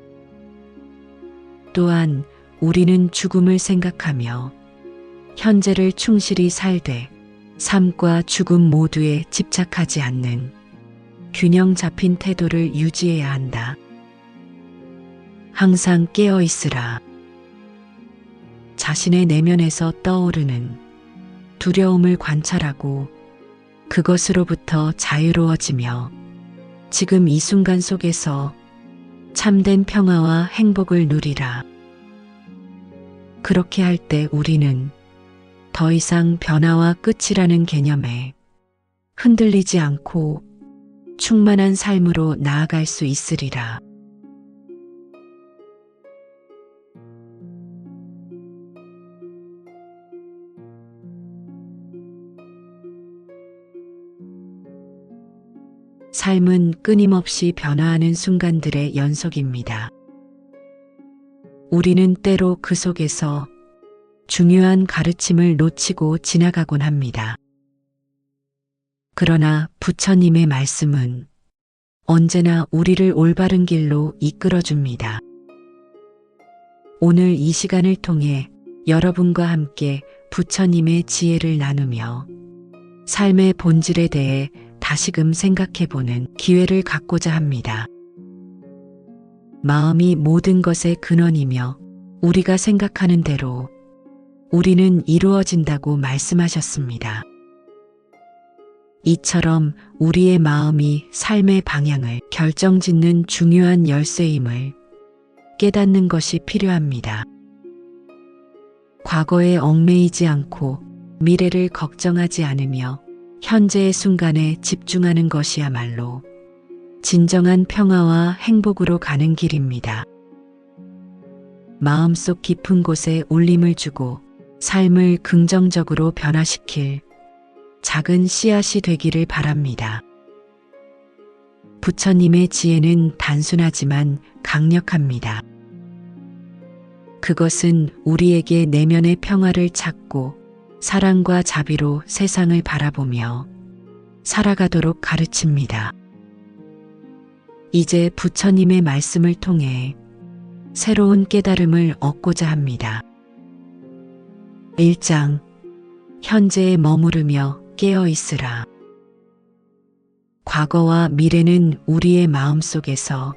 또한 우리는 죽음을 생각하며 현재를 충실히 살되 삶과 죽음 모두에 집착하지 않는 균형 잡힌 태도를 유지해야 한다. 항상 깨어 있으라. 자신의 내면에서 떠오르는 두려움을 관찰하고 그것으로부터 자유로워지며 지금 이 순간 속에서 참된 평화와 행복을 누리라. 그렇게 할 때 우리는 더 이상 변화와 끝이라는 개념에 흔들리지 않고 충만한 삶으로 나아갈 수 있으리라. 삶은 끊임없이 변화하는 순간들의 연속입니다. 우리는 때로 그 속에서 중요한 가르침을 놓치고 지나가곤 합니다. 그러나 부처님의 말씀은 언제나 우리를 올바른 길로 이끌어줍니다. 오늘 이 시간을 통해 여러분과 함께 부처님의 지혜를 나누며 삶의 본질에 대해 다시금 생각해보는 기회를 갖고자 합니다. 마음이 모든 것의 근원이며 우리가 생각하는 대로 우리는 이루어진다고 말씀하셨습니다. 이처럼 우리의 마음이 삶의 방향을 결정짓는 중요한 열쇠임을 깨닫는 것이 필요합니다. 과거에 얽매이지 않고 미래를 걱정하지 않으며 현재의 순간에 집중하는 것이야말로 진정한 평화와 행복으로 가는 길입니다. 마음속 깊은 곳에 울림을 주고 삶을 긍정적으로 변화시킬 작은 씨앗이 되기를 바랍니다. 부처님의 지혜는 단순하지만 강력합니다. 그것은 우리에게 내면의 평화를 찾고 사랑과 자비로 세상을 바라보며 살아가도록 가르칩니다. 이제 부처님의 말씀을 통해 새로운 깨달음을 얻고자 합니다. 1장 현재에 머무르며 깨어 있으라. 과거와 미래는 우리의 마음속에서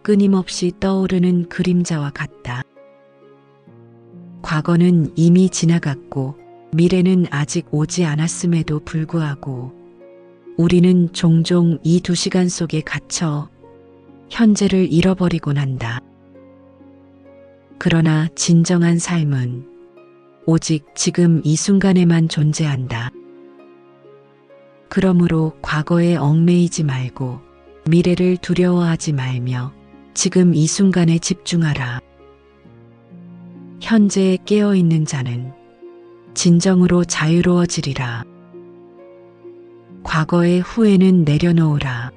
끊임없이 떠오르는 그림자와 같다. 과거는 이미 지나갔고 미래는 아직 오지 않았음에도 불구하고 우리는 종종 이 두 시간 속에 갇혀 현재를 잃어버리곤 한다. 그러나 진정한 삶은 오직 지금 이 순간에만 존재한다. 그러므로 과거에 얽매이지 말고 미래를 두려워하지 말며 지금 이 순간에 집중하라. 현재에 깨어있는 자는 진정으로 자유로워지리라. 과거의 후회는 내려놓으라.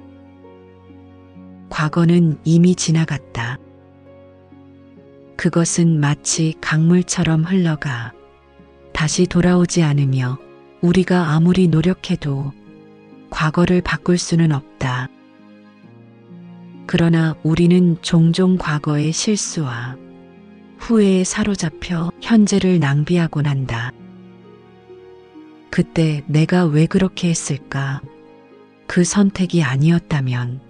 과거는 이미 지나갔다. 그것은 마치 강물처럼 흘러가 다시 돌아오지 않으며 우리가 아무리 노력해도 과거를 바꿀 수는 없다. 그러나 우리는 종종 과거의 실수와 후회에 사로잡혀 현재를 낭비하곤 한다. 그때 내가 왜 그렇게 했을까? 그 선택이 아니었다면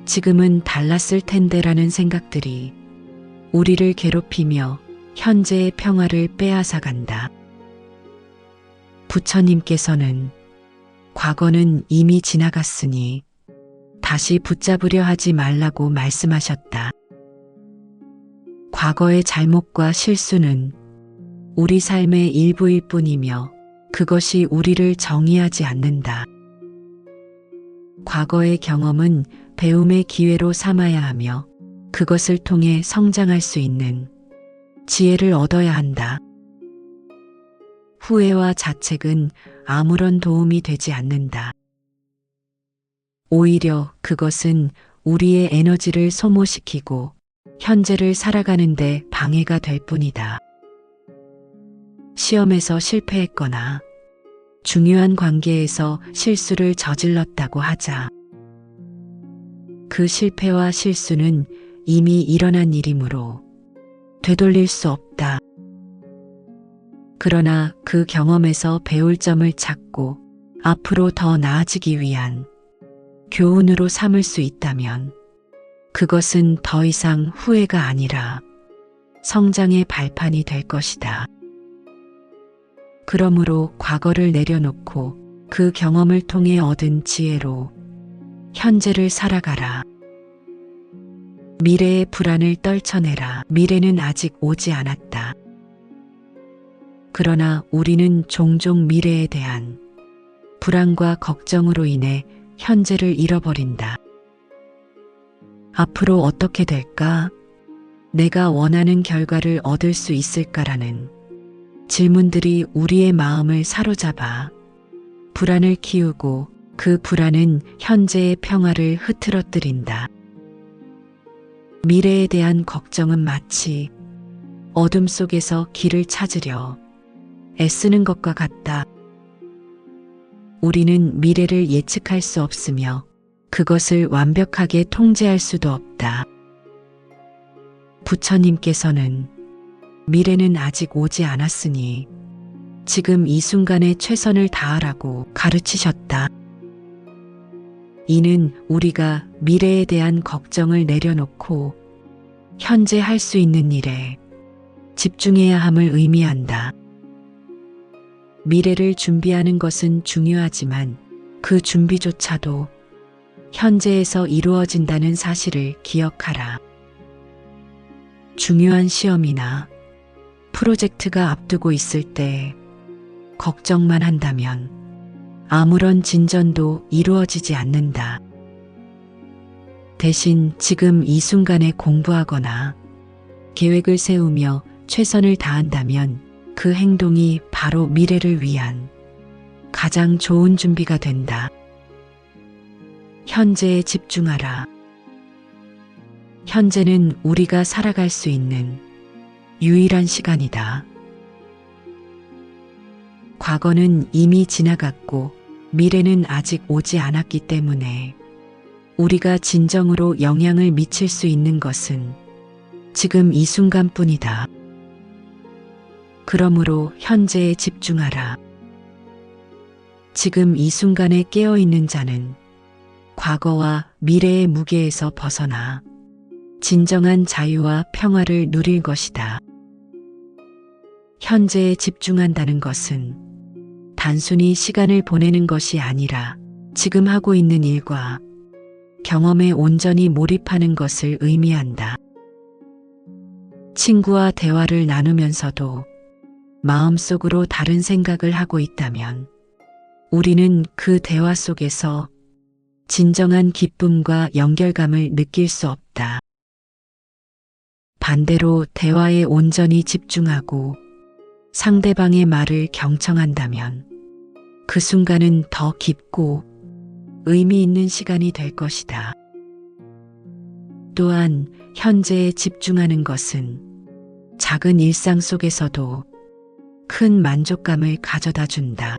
지금은 달랐을 텐데라는 생각들이 우리를 괴롭히며 현재의 평화를 빼앗아간다. 부처님께서는 과거는 이미 지나갔으니 다시 붙잡으려 하지 말라고 말씀하셨다. 과거의 잘못과 실수는 우리 삶의 일부일 뿐이며 그것이 우리를 정의하지 않는다. 과거의 경험은 배움의 기회로 삼아야 하며 그것을 통해 성장할 수 있는 지혜를 얻어야 한다. 후회와 자책은 아무런 도움이 되지 않는다. 오히려 그것은 우리의 에너지를 소모시키고 현재를 살아가는데 방해가 될 뿐이다. 시험에서 실패했거나 중요한 관계에서 실수를 저질렀다고 하자. 그 실패와 실수는 이미 일어난 일이므로 되돌릴 수 없다. 그러나 그 경험에서 배울 점을 찾고 앞으로 더 나아지기 위한 교훈으로 삼을 수 있다면 그것은 더 이상 후회가 아니라 성장의 발판이 될 것이다. 그러므로 과거를 내려놓고 그 경험을 통해 얻은 지혜로 현재를 살아가라. 미래의 불안을 떨쳐내라. 미래는 아직 오지 않았다. 그러나 우리는 종종 미래에 대한 불안과 걱정으로 인해 현재를 잃어버린다. 앞으로 어떻게 될까? 내가 원하는 결과를 얻을 수 있을까라는 질문들이 우리의 마음을 사로잡아 불안을 키우고 그 불안은 현재의 평화를 흐트러뜨린다. 미래에 대한 걱정은 마치 어둠 속에서 길을 찾으려 애쓰는 것과 같다. 우리는 미래를 예측할 수 없으며 그것을 완벽하게 통제할 수도 없다. 부처님께서는 미래는 아직 오지 않았으니 지금 이 순간에 최선을 다하라고 가르치셨다. 이는 우리가 미래에 대한 걱정을 내려놓고 현재 할 수 있는 일에 집중해야 함을 의미한다. 미래를 준비하는 것은 중요하지만 그 준비조차도 현재에서 이루어진다는 사실을 기억하라. 중요한 시험이나 프로젝트가 앞두고 있을 때 걱정만 한다면 아무런 진전도 이루어지지 않는다. 대신 지금 이 순간에 공부하거나 계획을 세우며 최선을 다한다면 그 행동이 바로 미래를 위한 가장 좋은 준비가 된다. 현재에 집중하라. 현재는 우리가 살아갈 수 있는 유일한 시간이다. 과거는 이미 지나갔고 미래는 아직 오지 않았기 때문에 우리가 진정으로 영향을 미칠 수 있는 것은 지금 이 순간뿐이다. 그러므로 현재에 집중하라. 지금 이 순간에 깨어있는 자는 과거와 미래의 무게에서 벗어나 진정한 자유와 평화를 누릴 것이다. 현재에 집중한다는 것은 단순히 시간을 보내는 것이 아니라 지금 하고 있는 일과 경험에 온전히 몰입하는 것을 의미한다. 친구와 대화를 나누면서도 마음속으로 다른 생각을 하고 있다면 우리는 그 대화 속에서 진정한 기쁨과 연결감을 느낄 수 없다. 반대로 대화에 온전히 집중하고 상대방의 말을 경청한다면 그 순간은 더 깊고 의미 있는 시간이 될 것이다. 또한 현재에 집중하는 것은 작은 일상 속에서도 큰 만족감을 가져다 준다.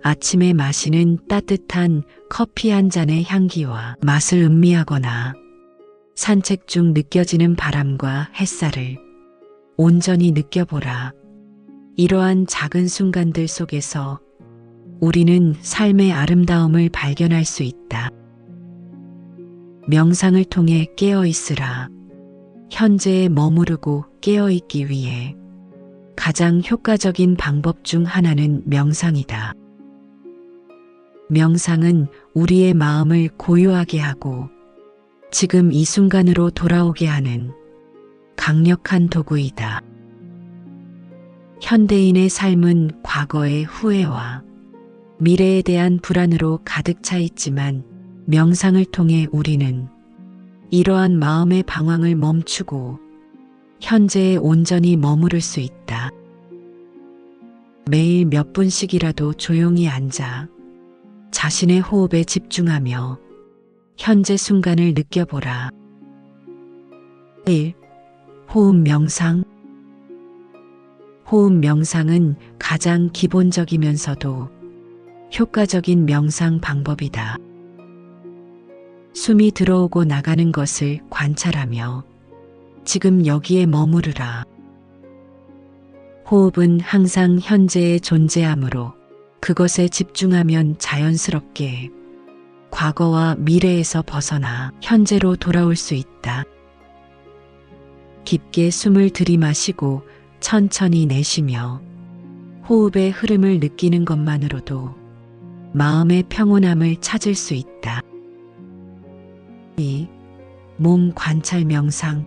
아침에 마시는 따뜻한 커피 한 잔의 향기와 맛을 음미하거나 산책 중 느껴지는 바람과 햇살을 온전히 느껴보라. 이러한 작은 순간들 속에서 우리는 삶의 아름다움을 발견할 수 있다. 명상을 통해 깨어 있으라. 현재에 머무르고 깨어 있기 위해 가장 효과적인 방법 중 하나는 명상이다. 명상은 우리의 마음을 고요하게 하고 지금 이 순간으로 돌아오게 하는 강력한 도구이다. 현대인의 삶은 과거의 후회와 미래에 대한 불안으로 가득 차 있지만 명상을 통해 우리는 이러한 마음의 방황을 멈추고 현재에 온전히 머무를 수 있다. 매일 몇 분씩이라도 조용히 앉아 자신의 호흡에 집중하며 현재 순간을 느껴보라. 1. 호흡 명상. 호흡 명상은 가장 기본적이면서도 효과적인 명상 방법이다. 숨이 들어오고 나가는 것을 관찰하며 지금 여기에 머무르라. 호흡은 항상 현재에 존재하므로 그것에 집중하면 자연스럽게 과거와 미래에서 벗어나 현재로 돌아올 수 있다. 깊게 숨을 들이마시고 천천히 내쉬며 호흡의 흐름을 느끼는 것만으로도 마음의 평온함을 찾을 수 있다. 2. 몸 관찰 명상.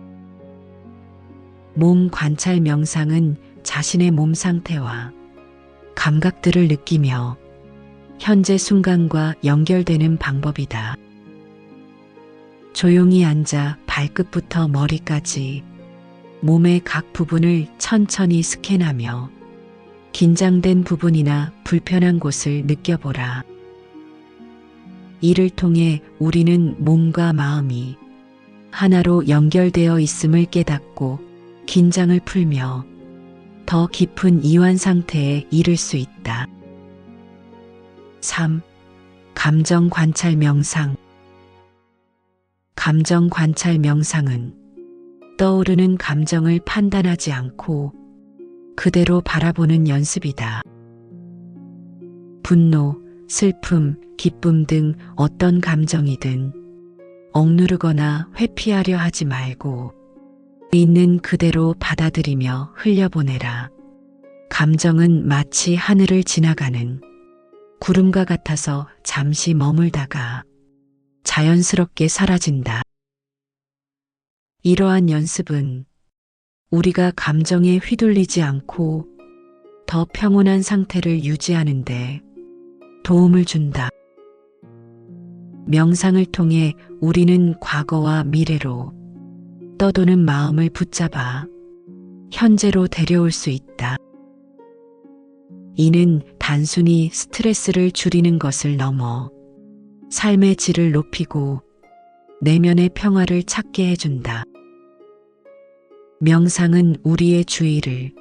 몸 관찰 명상은 자신의 몸 상태와 감각들을 느끼며 현재 순간과 연결되는 방법이다. 조용히 앉아 발끝부터 머리까지 몸의 각 부분을 천천히 스캔하며 긴장된 부분이나 불편한 곳을 느껴보라. 이를 통해 우리는 몸과 마음이 하나로 연결되어 있음을 깨닫고 긴장을 풀며 더 깊은 이완 상태에 이를 수 있다. 3. 감정 관찰 명상. 감정 관찰 명상은 떠오르는 감정을 판단하지 않고 그대로 바라보는 연습이다. 분노, 슬픔, 기쁨 등 어떤 감정이든 억누르거나 회피하려 하지 말고 있는 그대로 받아들이며 흘려보내라. 감정은 마치 하늘을 지나가는 구름과 같아서 잠시 머물다가 자연스럽게 사라진다. 이러한 연습은 우리가 감정에 휘둘리지 않고 더 평온한 상태를 유지하는 데 도움을 준다. 명상을 통해 우리는 과거와 미래로 떠도는 마음을 붙잡아 현재로 데려올 수 있다. 이는 단순히 스트레스를 줄이는 것을 넘어 삶의 질을 높이고 내면의 평화를 찾게 해준다. 명상은 우리의 주의를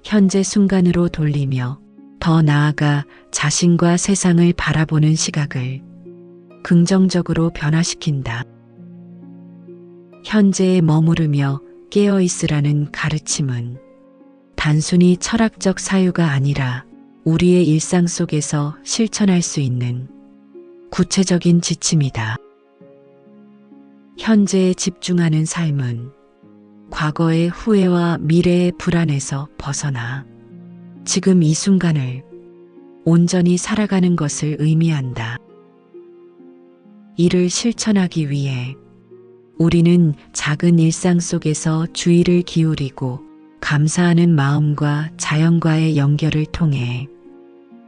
현재 순간으로 돌리며 더 나아가 자신과 세상을 바라보는 시각을 긍정적으로 변화시킨다. 현재에 머무르며 깨어있으라는 가르침은 단순히 철학적 사유가 아니라 우리의 일상 속에서 실천할 수 있는 구체적인 지침이다. 현재에 집중하는 삶은 과거의 후회와 미래의 불안에서 벗어나 지금 이 순간을 온전히 살아가는 것을 의미한다. 이를 실천하기 위해 우리는 작은 일상 속에서 주의를 기울이고 감사하는 마음과 자연과의 연결을 통해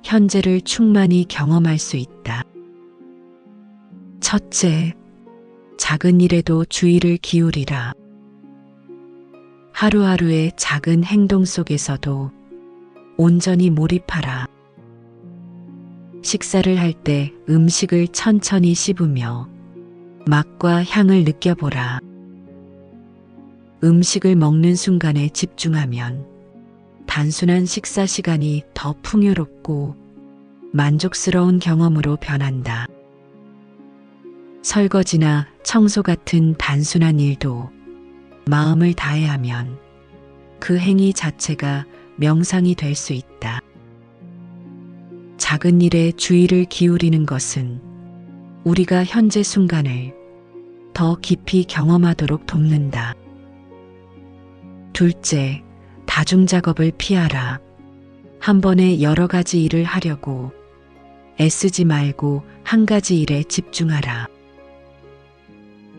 현재를 충만히 경험할 수 있다. 첫째, 작은 일에도 주의를 기울이라. 하루하루의 작은 행동 속에서도 온전히 몰입하라. 식사를 할 때 음식을 천천히 씹으며 맛과 향을 느껴보라. 음식을 먹는 순간에 집중하면 단순한 식사 시간이 더 풍요롭고 만족스러운 경험으로 변한다. 설거지나 청소 같은 단순한 일도 마음을 다해 하면 그 행위 자체가 명상이 될 수 있다. 작은 일에 주의를 기울이는 것은 우리가 현재 순간을 더 깊이 경험하도록 돕는다. 둘째, 다중작업을 피하라. 한 번에 여러 가지 일을 하려고 애쓰지 말고 한 가지 일에 집중하라.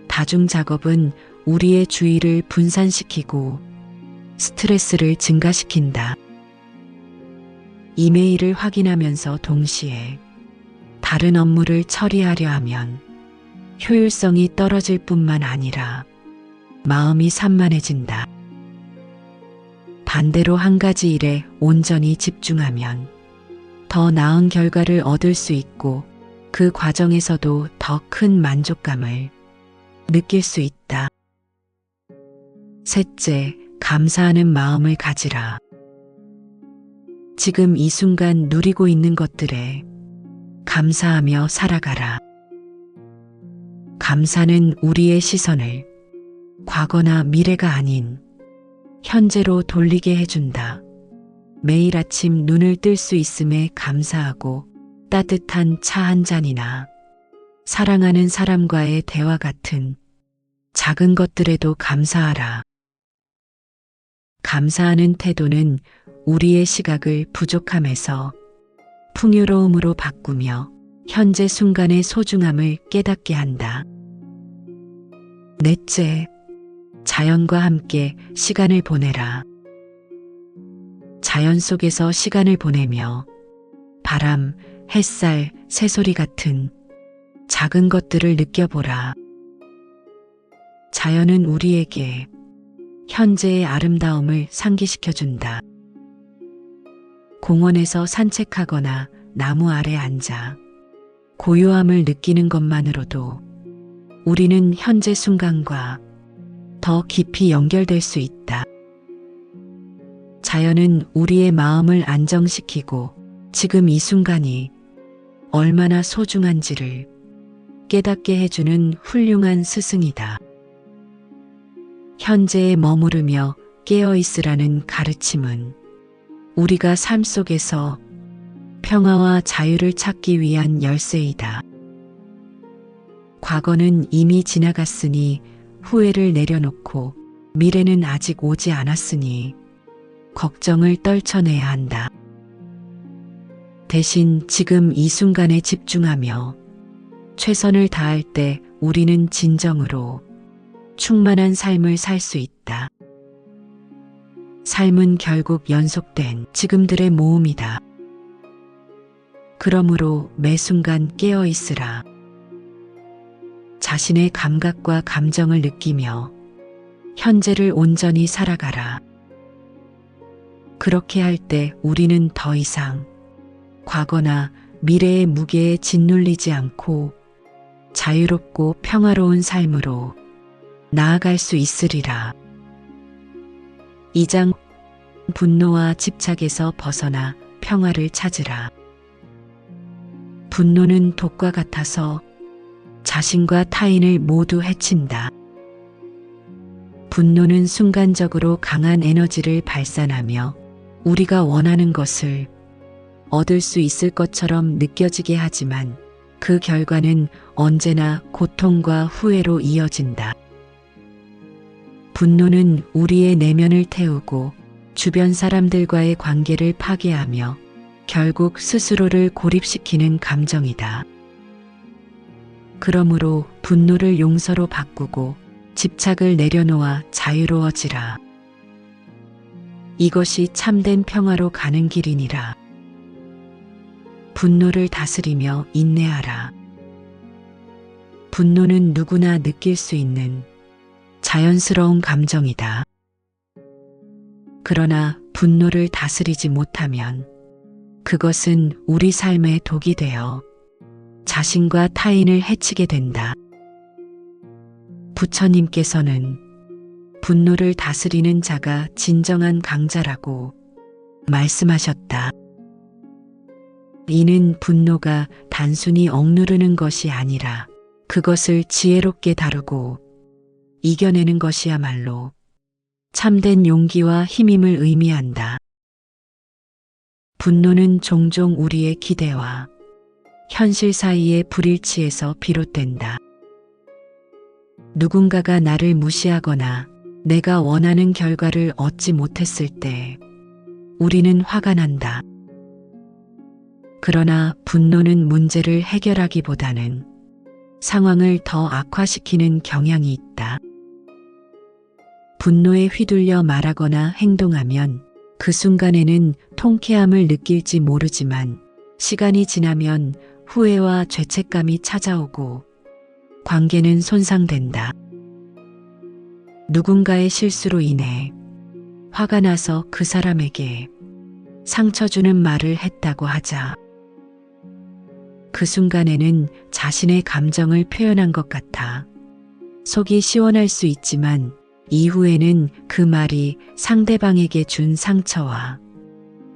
다중작업은 우리의 주의를 분산시키고 스트레스를 증가시킨다. 이메일을 확인하면서 동시에 다른 업무를 처리하려 하면 효율성이 떨어질 뿐만 아니라 마음이 산만해진다. 반대로 한 가지 일에 온전히 집중하면 더 나은 결과를 얻을 수 있고 그 과정에서도 더 큰 만족감을 느낄 수 있다. 셋째, 감사하는 마음을 가지라. 지금 이 순간 누리고 있는 것들에 감사하며 살아가라. 감사는 우리의 시선을 과거나 미래가 아닌 현재로 돌리게 해준다. 매일 아침 눈을 뜰 수 있음에 감사하고 따뜻한 차 한 잔이나 사랑하는 사람과의 대화 같은 작은 것들에도 감사하라. 감사하는 태도는 우리의 시각을 부족함에서 풍요로움으로 바꾸며 현재 순간의 소중함을 깨닫게 한다. 넷째, 자연과 함께 시간을 보내라. 자연 속에서 시간을 보내며 바람, 햇살, 새소리 같은 작은 것들을 느껴보라. 자연은 우리에게 현재의 아름다움을 상기시켜준다. 공원에서 산책하거나 나무 아래 앉아 고요함을 느끼는 것만으로도 우리는 현재 순간과 더 깊이 연결될 수 있다. 자연은 우리의 마음을 안정시키고 지금 이 순간이 얼마나 소중한지를 깨닫게 해주는 훌륭한 스승이다. 현재에 머무르며 깨어있으라는 가르침은 우리가 삶 속에서 평화와 자유를 찾기 위한 열쇠이다. 과거는 이미 지나갔으니 후회를 내려놓고 미래는 아직 오지 않았으니 걱정을 떨쳐내야 한다. 대신 지금 이 순간에 집중하며 최선을 다할 때 우리는 진정으로 충만한 삶을 살 수 있다. 삶은 결국 연속된 지금들의 모음이다. 그러므로 매 순간 깨어 있으라. 자신의 감각과 감정을 느끼며 현재를 온전히 살아가라. 그렇게 할 때 우리는 더 이상 과거나 미래의 무게에 짓눌리지 않고 자유롭고 평화로운 삶으로 나아갈 수 있으리라. 2장 분노와 집착에서 벗어나 평화를 찾으라. 분노는 독과 같아서 자신과 타인을 모두 해친다. 분노는 순간적으로 강한 에너지를 발산하며 우리가 원하는 것을 얻을 수 있을 것처럼 느껴지게 하지만 그 결과는 언제나 고통과 후회로 이어진다. 분노는 우리의 내면을 태우고 주변 사람들과의 관계를 파괴하며 결국 스스로를 고립시키는 감정이다. 그러므로 분노를 용서로 바꾸고 집착을 내려놓아 자유로워지라. 이것이 참된 평화로 가는 길이니라. 분노를 다스리며 인내하라. 분노는 누구나 느낄 수 있는 자연스러운 감정이다. 그러나 분노를 다스리지 못하면 그것은 우리 삶의 독이 되어 자신과 타인을 해치게 된다. 부처님께서는 분노를 다스리는 자가 진정한 강자라고 말씀하셨다. 이는 분노가 단순히 억누르는 것이 아니라 그것을 지혜롭게 다루고 이겨내는 것이야말로 참된 용기와 힘임을 의미한다. 분노는 종종 우리의 기대와 현실 사이의 불일치에서 비롯된다. 누군가가 나를 무시하거나 내가 원하는 결과를 얻지 못했을 때 우리는 화가 난다. 그러나 분노는 문제를 해결하기보다는 상황을 더 악화시키는 경향이 있다. 분노에 휘둘려 말하거나 행동하면 그 순간에는 통쾌함을 느낄지 모르지만 시간이 지나면 후회와 죄책감이 찾아오고 관계는 손상된다. 누군가의 실수로 인해 화가 나서 그 사람에게 상처 주는 말을 했다고 하자. 그 순간에는 자신의 감정을 표현한 것 같아 속이 시원할 수 있지만 이후에는 그 말이 상대방에게 준 상처와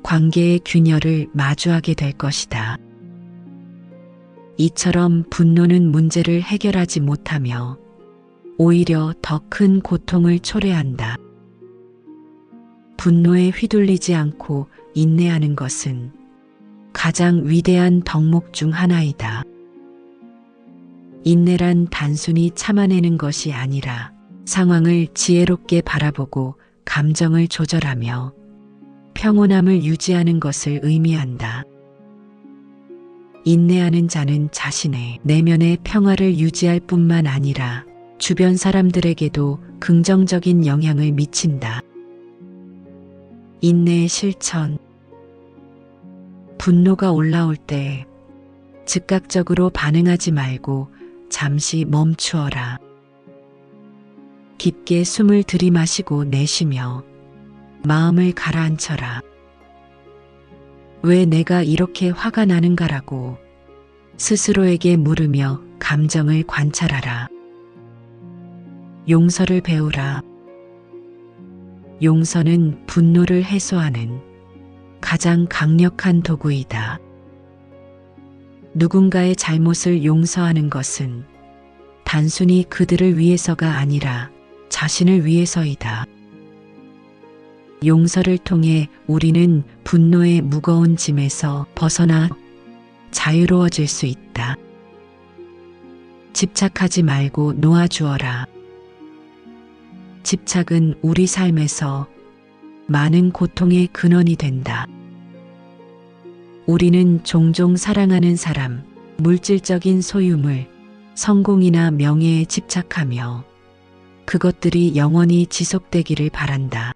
관계의 균열을 마주하게 될 것이다. 이처럼 분노는 문제를 해결하지 못하며 오히려 더 큰 고통을 초래한다. 분노에 휘둘리지 않고 인내하는 것은 가장 위대한 덕목 중 하나이다. 인내란 단순히 참아내는 것이 아니라 상황을 지혜롭게 바라보고 감정을 조절하며 평온함을 유지하는 것을 의미한다. 인내하는 자는 자신의 내면의 평화를 유지할 뿐만 아니라 주변 사람들에게도 긍정적인 영향을 미친다. 인내의 실천. 분노가 올라올 때 즉각적으로 반응하지 말고 잠시 멈추어라. 깊게 숨을 들이마시고 내쉬며 마음을 가라앉혀라. 왜 내가 이렇게 화가 나는가라고 스스로에게 물으며 감정을 관찰하라. 용서를 배우라. 용서는 분노를 해소하는 가장 강력한 도구이다. 누군가의 잘못을 용서하는 것은 단순히 그들을 위해서가 아니라 자신을 위해서이다. 용서를 통해 우리는 분노의 무거운 짐에서 벗어나 자유로워질 수 있다. 집착하지 말고 놓아주어라. 집착은 우리 삶에서 많은 고통의 근원이 된다. 우리는 종종 사랑하는 사람, 물질적인 소유물, 성공이나 명예에 집착하며 그것들이 영원히 지속되기를 바란다.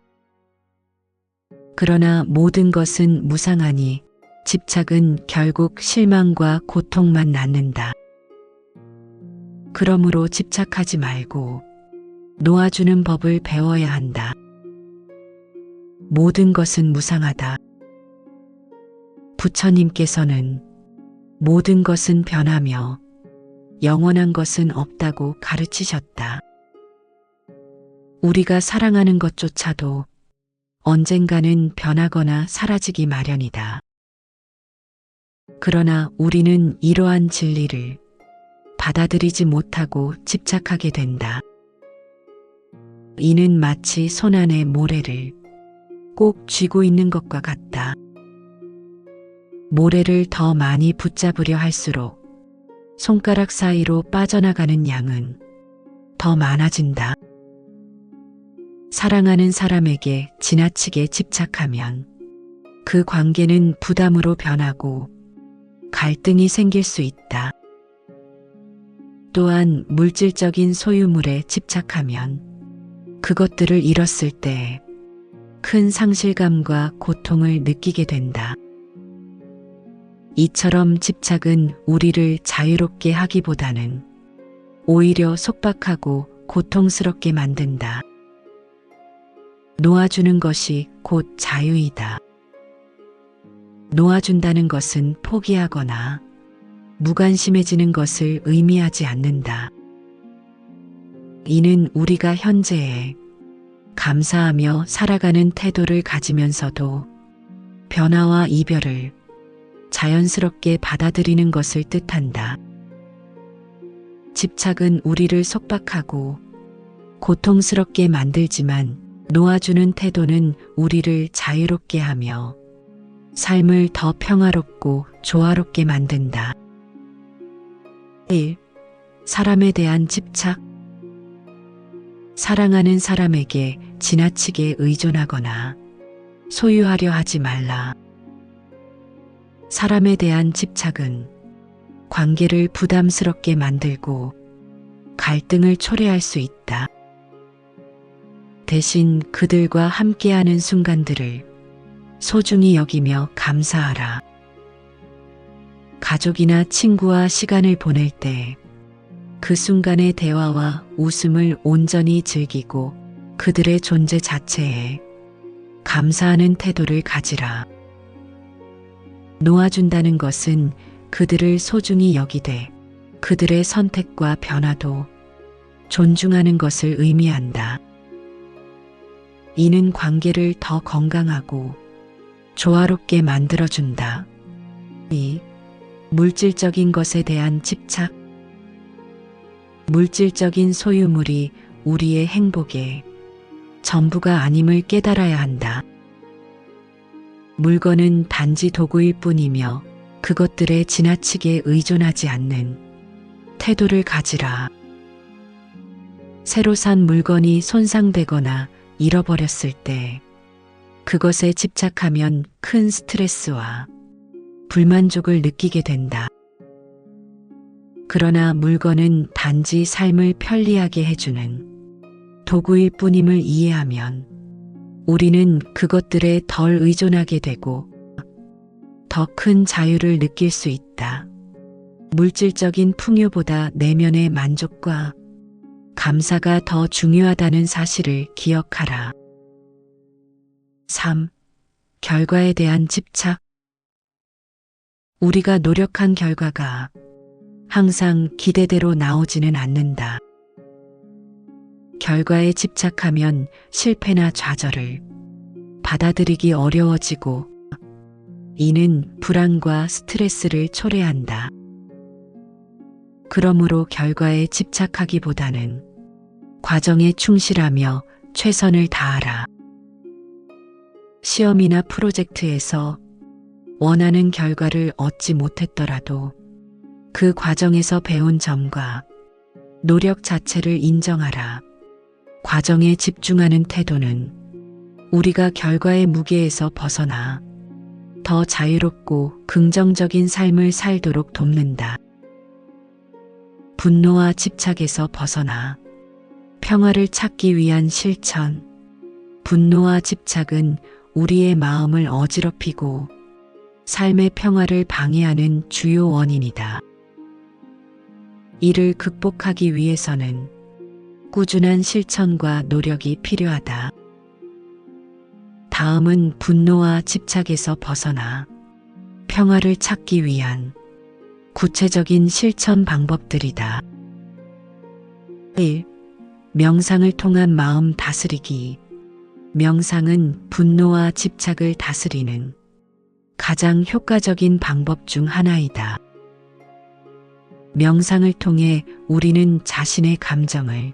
그러나 모든 것은 무상하니 집착은 결국 실망과 고통만 낳는다. 그러므로 집착하지 말고 놓아주는 법을 배워야 한다. 모든 것은 무상하다. 부처님께서는 모든 것은 변하며 영원한 것은 없다고 가르치셨다. 우리가 사랑하는 것조차도 언젠가는 변하거나 사라지기 마련이다. 그러나 우리는 이러한 진리를 받아들이지 못하고 집착하게 된다. 이는 마치 손 안에 모래를 꼭 쥐고 있는 것과 같다. 모래를 더 많이 붙잡으려 할수록 손가락 사이로 빠져나가는 양은 더 많아진다. 사랑하는 사람에게 지나치게 집착하면 그 관계는 부담으로 변하고 갈등이 생길 수 있다. 또한 물질적인 소유물에 집착하면 그것들을 잃었을 때 큰 상실감과 고통을 느끼게 된다. 이처럼 집착은 우리를 자유롭게 하기보다는 오히려 속박하고 고통스럽게 만든다. 놓아주는 것이 곧 자유이다. 놓아준다는 것은 포기하거나 무관심해지는 것을 의미하지 않는다. 이는 우리가 현재에 감사하며 살아가는 태도를 가지면서도 변화와 이별을 자연스럽게 받아들이는 것을 뜻한다. 집착은 우리를 속박하고 고통스럽게 만들지만 놓아주는 태도는 우리를 자유롭게 하며 삶을 더 평화롭고 조화롭게 만든다. 1. 사람에 대한 집착. 사랑하는 사람에게 지나치게 의존하거나 소유하려 하지 말라. 사람에 대한 집착은 관계를 부담스럽게 만들고 갈등을 초래할 수 있다. 대신 그들과 함께하는 순간들을 소중히 여기며 감사하라. 가족이나 친구와 시간을 보낼 때 그 순간의 대화와 웃음을 온전히 즐기고 그들의 존재 자체에 감사하는 태도를 가지라. 놓아준다는 것은 그들을 소중히 여기되 그들의 선택과 변화도 존중하는 것을 의미한다. 이는 관계를 더 건강하고 조화롭게 만들어준다. 2. 물질적인 것에 대한 집착. 물질적인 소유물이 우리의 행복의 전부가 아님을 깨달아야 한다. 물건은 단지 도구일 뿐이며 그것들에 지나치게 의존하지 않는 태도를 가지라. 새로 산 물건이 손상되거나 잃어버렸을 때 그것에 집착하면 큰 스트레스와 불만족을 느끼게 된다. 그러나 물건은 단지 삶을 편리하게 해주는 도구일 뿐임을 이해하면 우리는 그것들에 덜 의존하게 되고 더 큰 자유를 느낄 수 있다. 물질적인 풍요보다 내면의 만족과 감사가 더 중요하다는 사실을 기억하라. 3. 결과에 대한 집착. 우리가 노력한 결과가 항상 기대대로 나오지는 않는다. 결과에 집착하면 실패나 좌절을 받아들이기 어려워지고 이는 불안과 스트레스를 초래한다. 그러므로 결과에 집착하기보다는 과정에 충실하며 최선을 다하라. 시험이나 프로젝트에서 원하는 결과를 얻지 못했더라도 그 과정에서 배운 점과 노력 자체를 인정하라. 과정에 집중하는 태도는 우리가 결과의 무게에서 벗어나 더 자유롭고 긍정적인 삶을 살도록 돕는다. 분노와 집착에서 벗어나 평화를 찾기 위한 실천. 분노와 집착은 우리의 마음을 어지럽히고 삶의 평화를 방해하는 주요 원인이다. 이를 극복하기 위해서는 꾸준한 실천과 노력이 필요하다. 다음은 분노와 집착에서 벗어나 평화를 찾기 위한 구체적인 실천 방법들이다. 1. 명상을 통한 마음 다스리기. 명상은 분노와 집착을 다스리는 가장 효과적인 방법 중 하나이다. 명상을 통해 우리는 자신의 감정을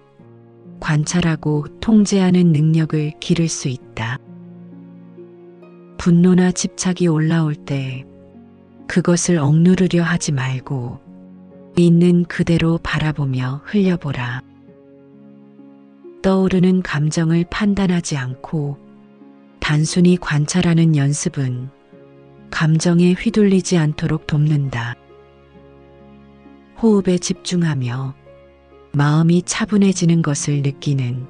관찰하고 통제하는 능력을 기를 수 있다. 분노나 집착이 올라올 때 그것을 억누르려 하지 말고 있는 그대로 바라보며 흘려보라. 떠오르는 감정을 판단하지 않고 단순히 관찰하는 연습은 감정에 휘둘리지 않도록 돕는다. 호흡에 집중하며 마음이 차분해지는 것을 느끼는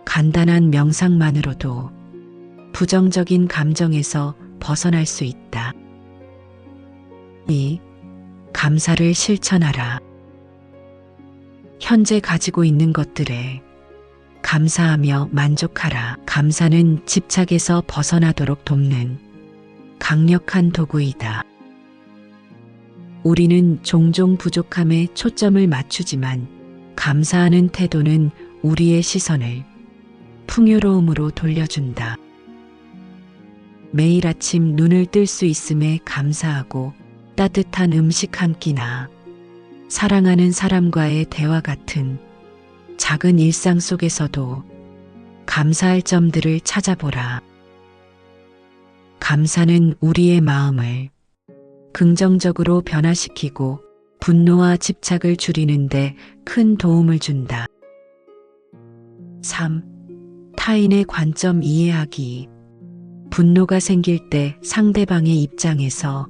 간단한 명상만으로도 부정적인 감정에서 벗어날 수 있다. 2. 감사를 실천하라. 현재 가지고 있는 것들에 감사하며 만족하라. 감사는 집착에서 벗어나도록 돕는 강력한 도구이다. 우리는 종종 부족함에 초점을 맞추지만 감사하는 태도는 우리의 시선을 풍요로움으로 돌려준다. 매일 아침 눈을 뜰 수 있음에 감사하고 따뜻한 음식 한 끼나 사랑하는 사람과의 대화 같은 작은 일상 속에서도 감사할 점들을 찾아보라. 감사는 우리의 마음을 긍정적으로 변화시키고 분노와 집착을 줄이는데 큰 도움을 준다. 3. 타인의 관점 이해하기. 분노가 생길 때 상대방의 입장에서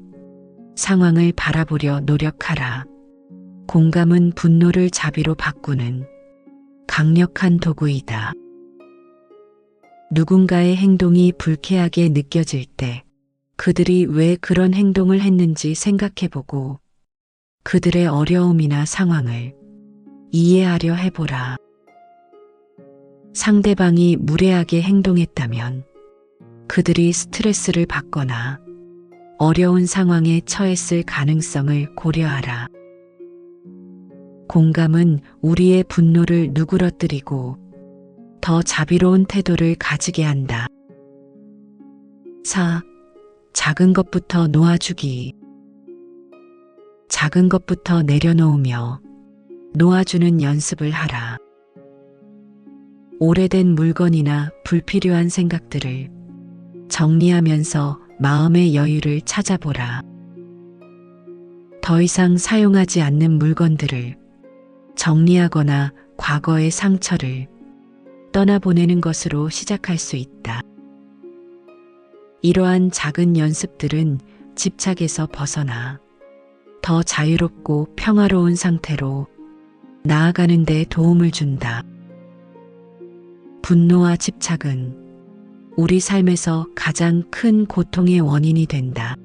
상황을 바라보려 노력하라. 공감은 분노를 자비로 바꾸는 강력한 도구이다. 누군가의 행동이 불쾌하게 느껴질 때 그들이 왜 그런 행동을 했는지 생각해보고 그들의 어려움이나 상황을 이해하려 해보라. 상대방이 무례하게 행동했다면 그들이 스트레스를 받거나 어려운 상황에 처했을 가능성을 고려하라. 공감은 우리의 분노를 누그러뜨리고 더 자비로운 태도를 가지게 한다. 4. 작은 것부터 놓아주기. 작은 것부터 내려놓으며 놓아주는 연습을 하라. 오래된 물건이나 불필요한 생각들을 정리하면서 마음의 여유를 찾아보라. 더 이상 사용하지 않는 물건들을 정리하거나 과거의 상처를 떠나보내는 것으로 시작할 수 있다. 이러한 작은 연습들은 집착에서 벗어나 더 자유롭고 평화로운 상태로 나아가는 데 도움을 준다. 분노와 집착은 우리 삶에서 가장 큰 고통의 원인이 된다.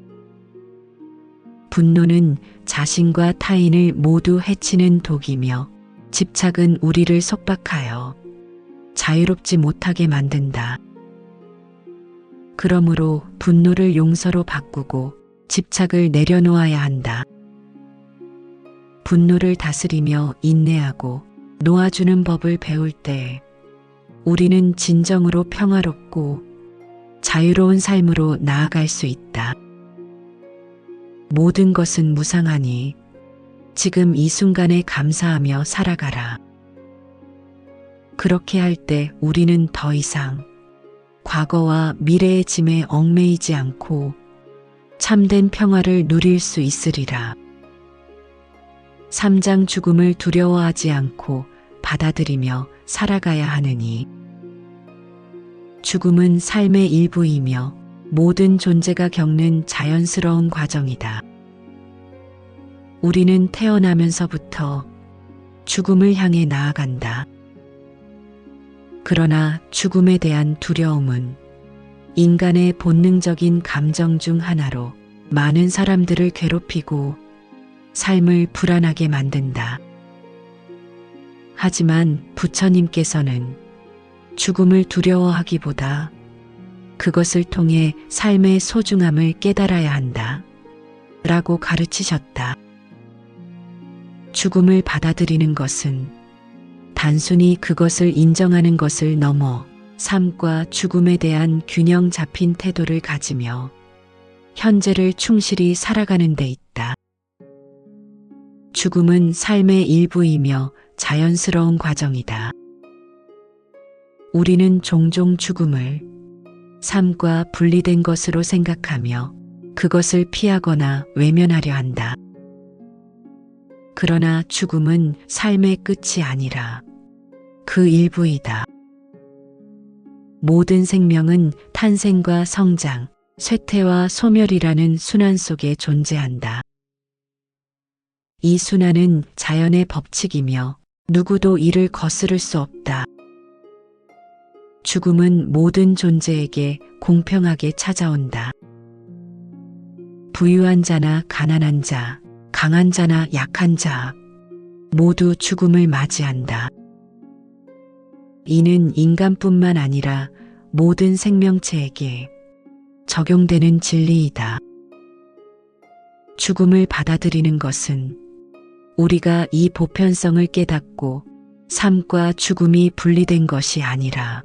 분노는 자신과 타인을 모두 해치는 독이며 집착은 우리를 속박하여 자유롭지 못하게 만든다. 그러므로 분노를 용서로 바꾸고 집착을 내려놓아야 한다. 분노를 다스리며 인내하고 놓아주는 법을 배울 때 우리는 진정으로 평화롭고 자유로운 삶으로 나아갈 수 있다. 모든 것은 무상하니 지금 이 순간에 감사하며 살아가라. 그렇게 할 때 우리는 더 이상 과거와 미래의 짐에 얽매이지 않고 참된 평화를 누릴 수 있으리라. 3장 죽음을 두려워하지 않고 받아들이며 살아가야 하느니 죽음은 삶의 일부이며 모든 존재가 겪는 자연스러운 과정이다. 우리는 태어나면서부터 죽음을 향해 나아간다. 그러나 죽음에 대한 두려움은 인간의 본능적인 감정 중 하나로 많은 사람들을 괴롭히고 삶을 불안하게 만든다. 하지만 부처님께서는 죽음을 두려워하기보다 그것을 통해 삶의 소중함을 깨달아야 한다. 라고 가르치셨다. 죽음을 받아들이는 것은 단순히 그것을 인정하는 것을 넘어 삶과 죽음에 대한 균형 잡힌 태도를 가지며 현재를 충실히 살아가는 데 있다. 죽음은 삶의 일부이며 자연스러운 과정이다. 우리는 종종 죽음을 삶과 분리된 것으로 생각하며 그것을 피하거나 외면하려 한다. 그러나 죽음은 삶의 끝이 아니라 그 일부이다. 모든 생명은 탄생과 성장, 쇠퇴와 소멸이라는 순환 속에 존재한다. 이 순환은 자연의 법칙이며 누구도 이를 거스를 수 없다. 죽음은 모든 존재에게 공평하게 찾아온다. 부유한 자나 가난한 자, 강한 자나 약한 자, 모두 죽음을 맞이한다. 이는 인간뿐만 아니라 모든 생명체에게 적용되는 진리이다. 죽음을 받아들이는 것은 우리가 이 보편성을 깨닫고 삶과 죽음이 분리된 것이 아니라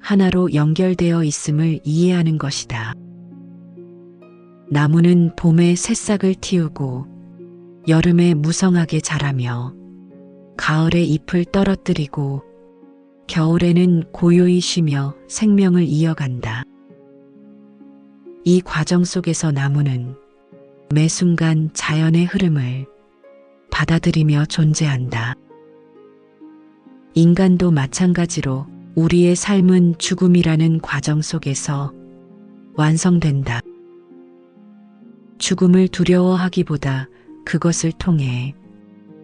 하나로 연결되어 있음을 이해하는 것이다. 나무는 봄에 새싹을 틔우고 여름에 무성하게 자라며 가을에 잎을 떨어뜨리고 겨울에는 고요히 쉬며 생명을 이어간다. 이 과정 속에서 나무는 매 순간 자연의 흐름을 받아들이며 존재한다. 인간도 마찬가지로 우리의 삶은 죽음이라는 과정 속에서 완성된다. 죽음을 두려워하기보다 그것을 통해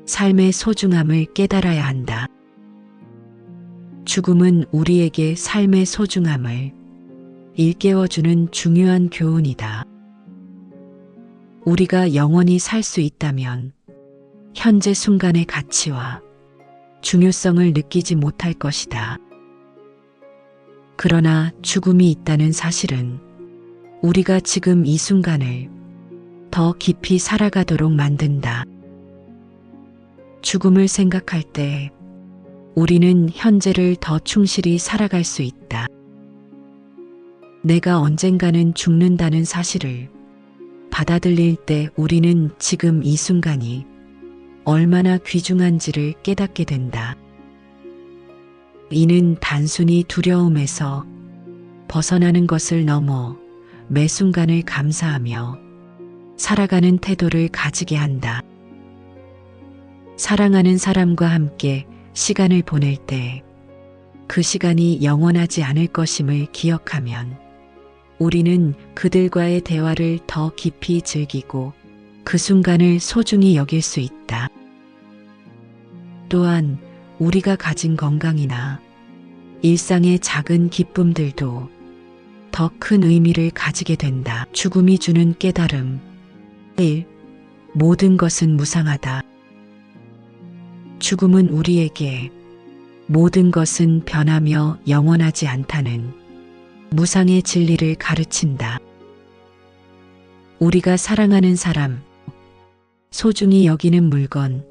삶의 소중함을 깨달아야 한다. 죽음은 우리에게 삶의 소중함을 일깨워주는 중요한 교훈이다. 우리가 영원히 살 수 있다면 현재 순간의 가치와 중요성을 느끼지 못할 것이다. 그러나 죽음이 있다는 사실은 우리가 지금 이 순간을 더 깊이 살아가도록 만든다. 죽음을 생각할 때 우리는 현재를 더 충실히 살아갈 수 있다. 내가 언젠가는 죽는다는 사실을 받아들일 때 우리는 지금 이 순간이 얼마나 귀중한지를 깨닫게 된다. 이는 단순히 두려움에서 벗어나는 것을 넘어 매 순간을 감사하며 살아가는 태도를 가지게 한다. 사랑하는 사람과 함께 시간을 보낼 때 그 시간이 영원하지 않을 것임을 기억하면 우리는 그들과의 대화를 더 깊이 즐기고 그 순간을 소중히 여길 수 있다. 또한 우리가 가진 건강이나 일상의 작은 기쁨들도 더 큰 의미를 가지게 된다. 죽음이 주는 깨달음. 1. 모든 것은 무상하다. 죽음은 우리에게 모든 것은 변하며 영원하지 않다는 무상의 진리를 가르친다. 우리가 사랑하는 사람, 소중히 여기는 물건,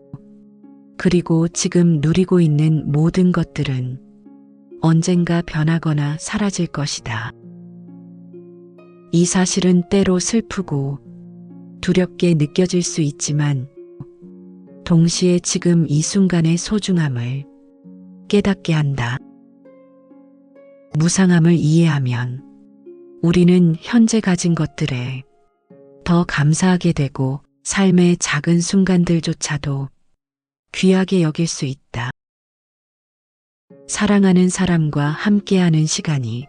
그리고 지금 누리고 있는 모든 것들은 언젠가 변하거나 사라질 것이다. 이 사실은 때로 슬프고 두렵게 느껴질 수 있지만 동시에 지금 이 순간의 소중함을 깨닫게 한다. 무상함을 이해하면 우리는 현재 가진 것들에 더 감사하게 되고 삶의 작은 순간들조차도 귀하게 여길 수 있다. 사랑하는 사람과 함께하는 시간이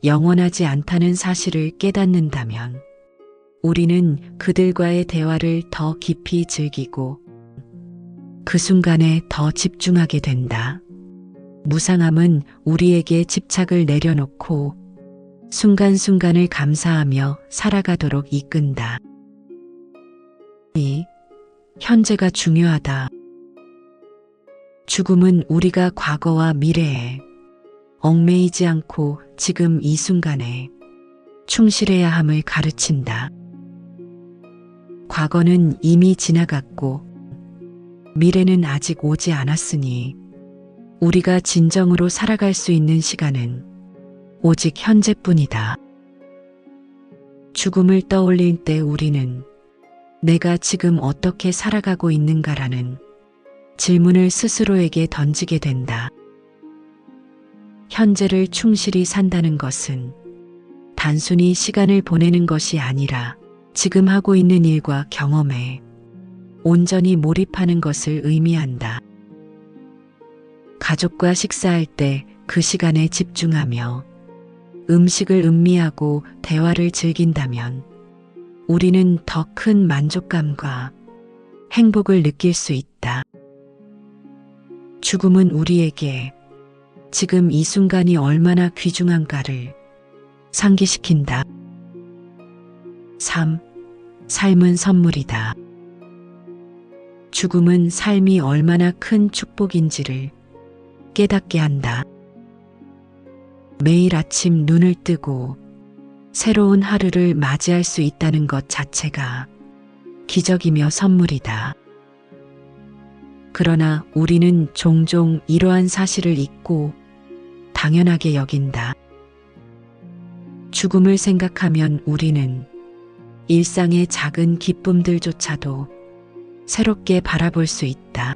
영원하지 않다는 사실을 깨닫는다면 우리는 그들과의 대화를 더 깊이 즐기고 그 순간에 더 집중하게 된다. 무상함은 우리에게 집착을 내려놓고 순간순간을 감사하며 살아가도록 이끈다. 2. 현재가 중요하다. 죽음은 우리가 과거와 미래에 얽매이지 않고 지금 이 순간에 충실해야 함을 가르친다. 과거는 이미 지나갔고 미래는 아직 오지 않았으니 우리가 진정으로 살아갈 수 있는 시간은 오직 현재뿐이다. 죽음을 떠올릴 때 우리는 내가 지금 어떻게 살아가고 있는가라는 질문을 스스로에게 던지게 된다. 현재를 충실히 산다는 것은 단순히 시간을 보내는 것이 아니라 지금 하고 있는 일과 경험에 온전히 몰입하는 것을 의미한다. 가족과 식사할 때 그 시간에 집중하며 음식을 음미하고 대화를 즐긴다면 우리는 더 큰 만족감과 행복을 느낄 수 있다. 죽음은 우리에게 지금 이 순간이 얼마나 귀중한가를 상기시킨다. 3. 삶은 선물이다. 죽음은 삶이 얼마나 큰 축복인지를 깨닫게 한다. 매일 아침 눈을 뜨고 새로운 하루를 맞이할 수 있다는 것 자체가 기적이며 선물이다. 그러나 우리는 종종 이러한 사실을 잊고 당연하게 여긴다. 죽음을 생각하면 우리는 일상의 작은 기쁨들조차도 새롭게 바라볼 수 있다.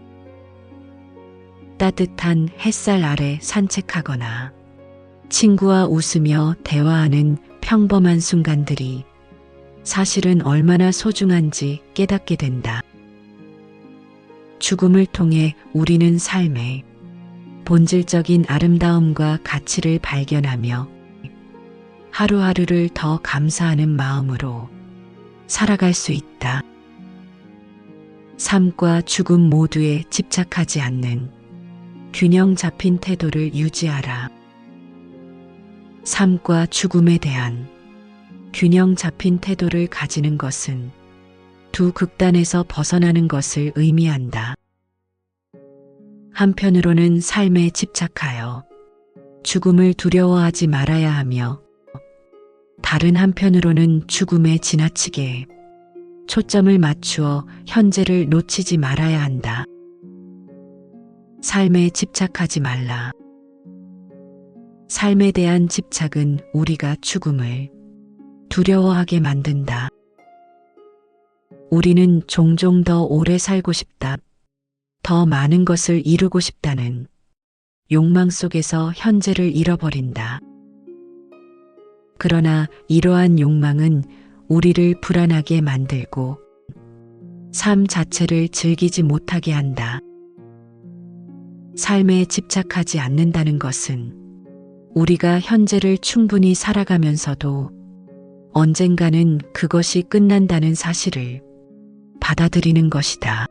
따뜻한 햇살 아래 산책하거나 친구와 웃으며 대화하는 평범한 순간들이 사실은 얼마나 소중한지 깨닫게 된다. 죽음을 통해 우리는 삶의 본질적인 아름다움과 가치를 발견하며 하루하루를 더 감사하는 마음으로 살아갈 수 있다. 삶과 죽음 모두에 집착하지 않는 균형 잡힌 태도를 유지하라. 삶과 죽음에 대한 균형 잡힌 태도를 가지는 것은 두 극단에서 벗어나는 것을 의미한다. 한편으로는 삶에 집착하여 죽음을 두려워하지 말아야 하며 다른 한편으로는 죽음에 지나치게 초점을 맞추어 현재를 놓치지 말아야 한다. 삶에 집착하지 말라. 삶에 대한 집착은 우리가 죽음을 두려워하게 만든다. 우리는 종종 더 오래 살고 싶다, 더 많은 것을 이루고 싶다는 욕망 속에서 현재를 잃어버린다. 그러나 이러한 욕망은 우리를 불안하게 만들고 삶 자체를 즐기지 못하게 한다. 삶에 집착하지 않는다는 것은 우리가 현재를 충분히 살아가면서도 언젠가는 그것이 끝난다는 사실을 받아들이는 것이다.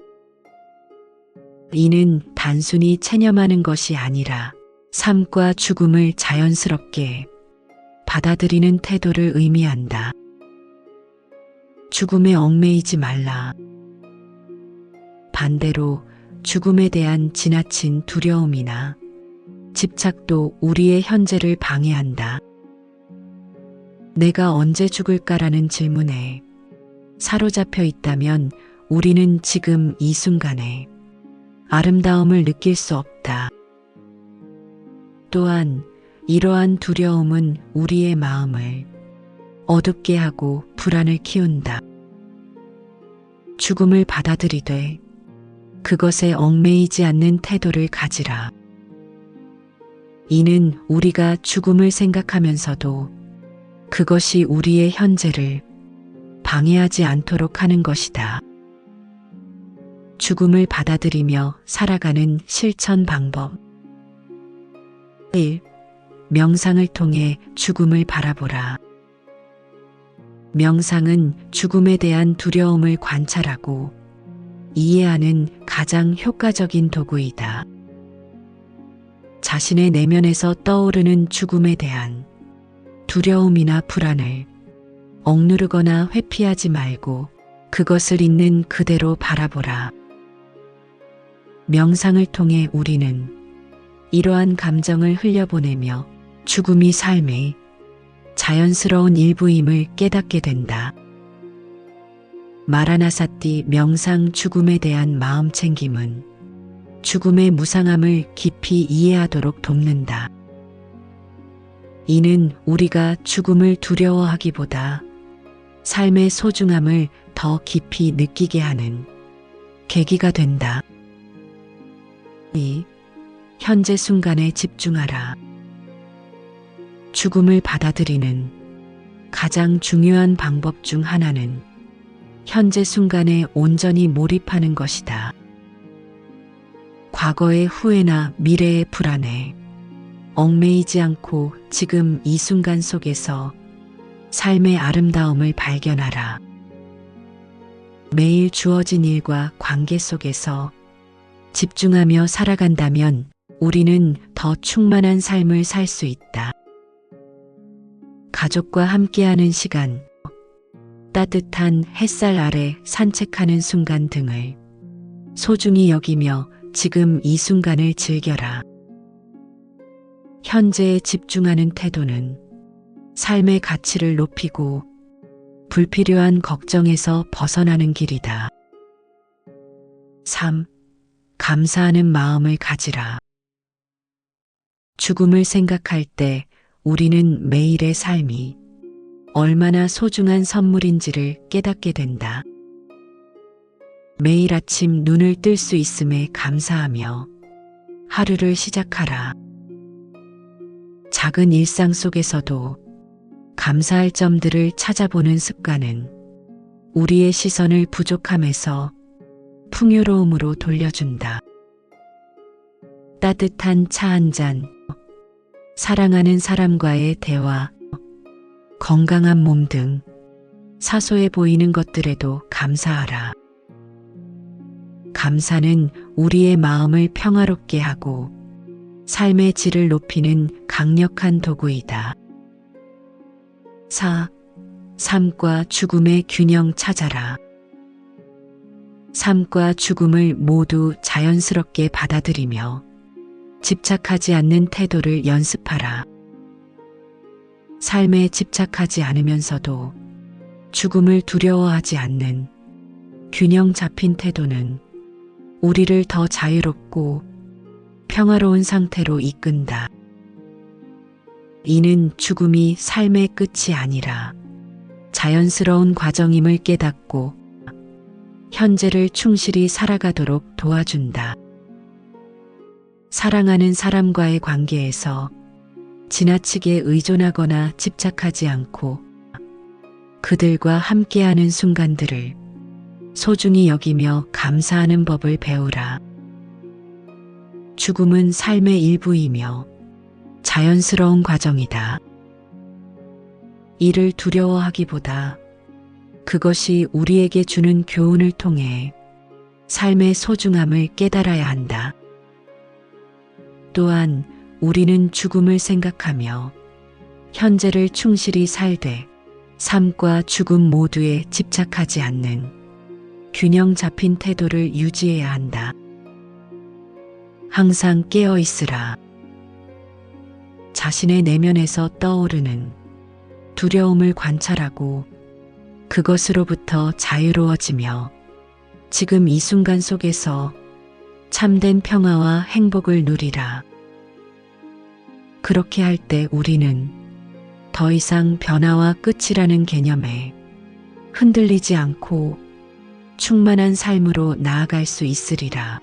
이는 단순히 체념하는 것이 아니라 삶과 죽음을 자연스럽게 받아들이는 태도를 의미한다. 죽음에 얽매이지 말라. 반대로 죽음에 대한 지나친 두려움이나 집착도 우리의 현재를 방해한다. 내가 언제 죽을까라는 질문에 사로잡혀 있다면 우리는 지금 이 순간에 아름다움을 느낄 수 없다. 또한 이러한 두려움은 우리의 마음을 어둡게 하고 불안을 키운다. 죽음을 받아들이되 그것에 얽매이지 않는 태도를 가지라. 이는 우리가 죽음을 생각하면서도 그것이 우리의 현재를 방해하지 않도록 하는 것이다. 죽음을 받아들이며 살아가는 실천 방법. 1. 명상을 통해 죽음을 바라보라. 명상은 죽음에 대한 두려움을 관찰하고 이해하는 가장 효과적인 도구이다. 자신의 내면에서 떠오르는 죽음에 대한 두려움이나 불안을 억누르거나 회피하지 말고 그것을 있는 그대로 바라보라. 명상을 통해 우리는 이러한 감정을 흘려보내며 죽음이 삶의 자연스러운 일부임을 깨닫게 된다. 마라나사티 명상 죽음에 대한 마음 챙김은 죽음의 무상함을 깊이 이해하도록 돕는다. 이는 우리가 죽음을 두려워하기보다 삶의 소중함을 더 깊이 느끼게 하는 계기가 된다. 2. 현재 순간에 집중하라. 죽음을 받아들이는 가장 중요한 방법 중 하나는 현재 순간에 온전히 몰입하는 것이다. 과거의 후회나 미래의 불안에 얽매이지 않고 지금 이 순간 속에서 삶의 아름다움을 발견하라. 매일 주어진 일과 관계 속에서 집중하며 살아간다면 우리는 더 충만한 삶을 살 수 있다. 가족과 함께하는 시간, 따뜻한 햇살 아래 산책하는 순간 등을 소중히 여기며 지금 이 순간을 즐겨라. 현재에 집중하는 태도는 삶의 가치를 높이고 불필요한 걱정에서 벗어나는 길이다. 3. 감사하는 마음을 가지라. 죽음을 생각할 때 우리는 매일의 삶이 얼마나 소중한 선물인지를 깨닫게 된다. 매일 아침 눈을 뜰 수 있음에 감사하며 하루를 시작하라. 작은 일상 속에서도 감사할 점들을 찾아보는 습관은 우리의 시선을 부족함에서 풍요로움으로 돌려준다. 따뜻한 차 한 잔, 사랑하는 사람과의 대화, 건강한 몸 등 사소해 보이는 것들에도 감사하라. 감사는 우리의 마음을 평화롭게 하고 삶의 질을 높이는 강력한 도구이다. 4. 삶과 죽음의 균형 찾아라. 삶과 죽음을 모두 자연스럽게 받아들이며 집착하지 않는 태도를 연습하라. 삶에 집착하지 않으면서도 죽음을 두려워하지 않는 균형 잡힌 태도는 우리를 더 자유롭고 평화로운 상태로 이끈다. 이는 죽음이 삶의 끝이 아니라 자연스러운 과정임을 깨닫고 현재를 충실히 살아가도록 도와준다. 사랑하는 사람과의 관계에서 지나치게 의존하거나 집착하지 않고 그들과 함께하는 순간들을 소중히 여기며 감사하는 법을 배우라. 죽음은 삶의 일부이며 자연스러운 과정이다. 이를 두려워하기보다 그것이 우리에게 주는 교훈을 통해 삶의 소중함을 깨달아야 한다. 또한 우리는 죽음을 생각하며 현재를 충실히 살되 삶과 죽음 모두에 집착하지 않는 균형 잡힌 태도를 유지해야 한다. 항상 깨어 있으라. 자신의 내면에서 떠오르는 두려움을 관찰하고 그것으로부터 자유로워지며 지금 이 순간 속에서 참된 평화와 행복을 누리라. 그렇게 할 때 우리는 더 이상 변화와 끝이라는 개념에 흔들리지 않고 충만한 삶으로 나아갈 수 있으리라.